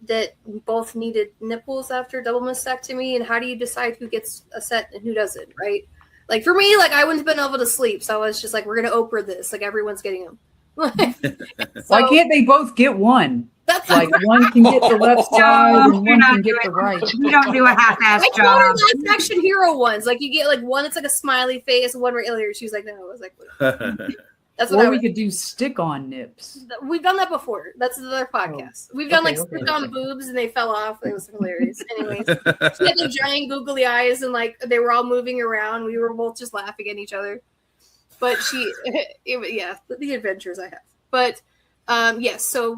that both needed nipples after double mastectomy, and how do you decide who gets a set and who doesn't, right? Like for me, like I wouldn't have been able to sleep, so I was just like, we're gonna Oprah this, like everyone's getting them. Why can't they both get one? That's like one can get the left side and one can get the right. You don't do a half-ass job. I told her Last Action Hero ones, like you get like one that's like a smiley face and one right. She was like, no, I was like, that's what we could do stick-on nips. We've done that before. That's another podcast. We've done stick-on boobs and they fell off. It was hilarious. Anyways, she had like giant googly eyes and like they were all moving around. We were both just laughing at each other. But the adventures I have. But yes, so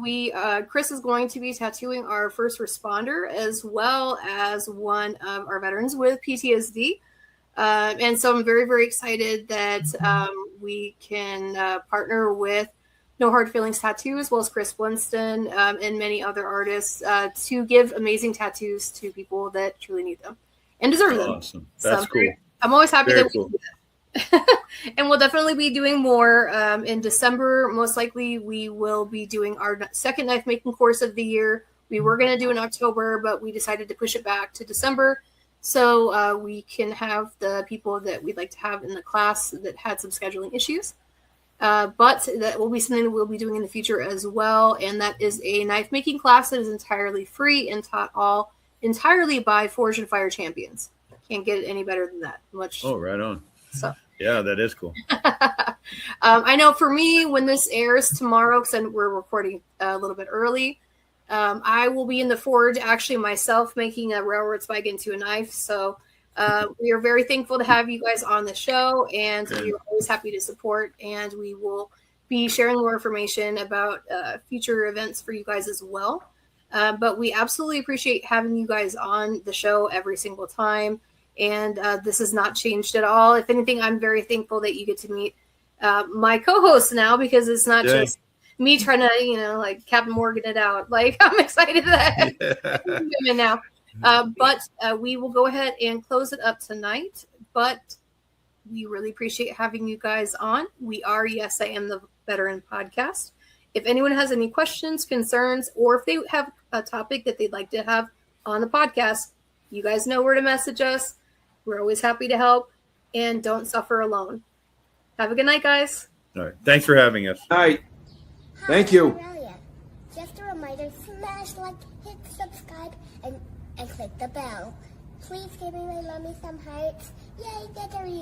Chris is going to be tattooing our first responder as well as one of our veterans with PTSD. And so I'm very, very excited that we can partner with No Hard Feelings Tattoo as well as Chris Blinson and many other artists to give amazing tattoos to people that truly need them and deserve them. Awesome. That's cool. I'm always happy that we do that. And we'll definitely be doing more in December. Most likely we will be doing our second knife making course of the year. We were going to do in October, but we decided to push it back to December. So we can have the people that we'd like to have in the class that had some scheduling issues. But that will be something that we'll be doing in the future as well. And that is a knife making class that is entirely free and taught entirely by Forge and Fire champions. Can't get it any better than that. Right on. So. Yeah, that is cool. I know for me, when this airs tomorrow, because we're recording a little bit early, I will be in the Forge actually myself making a railroad spike into a knife. So we are very thankful to have you guys on the show, and we're always happy to support. And we will be sharing more information about future events for you guys as well. But we absolutely appreciate having you guys on the show every single time. And this has not changed at all. If anything, I'm very thankful that you get to meet my co-hosts now, because it's not just me trying to, like Captain Morgan it out. Like, I'm excited that women now. But we will go ahead and close it up tonight. But we really appreciate having you guys on. We are Yes, I Am the Veteran podcast. If anyone has any questions, concerns, or if they have a topic that they'd like to have on the podcast, you guys know where to message us. We're always happy to help, and don't suffer alone. Have a good night, guys. All right. Thanks for having us. All right. Thank you. Australia. Just a reminder, smash like, hit subscribe, and click the bell. Please give me my mommy some hearts. Yay, victory!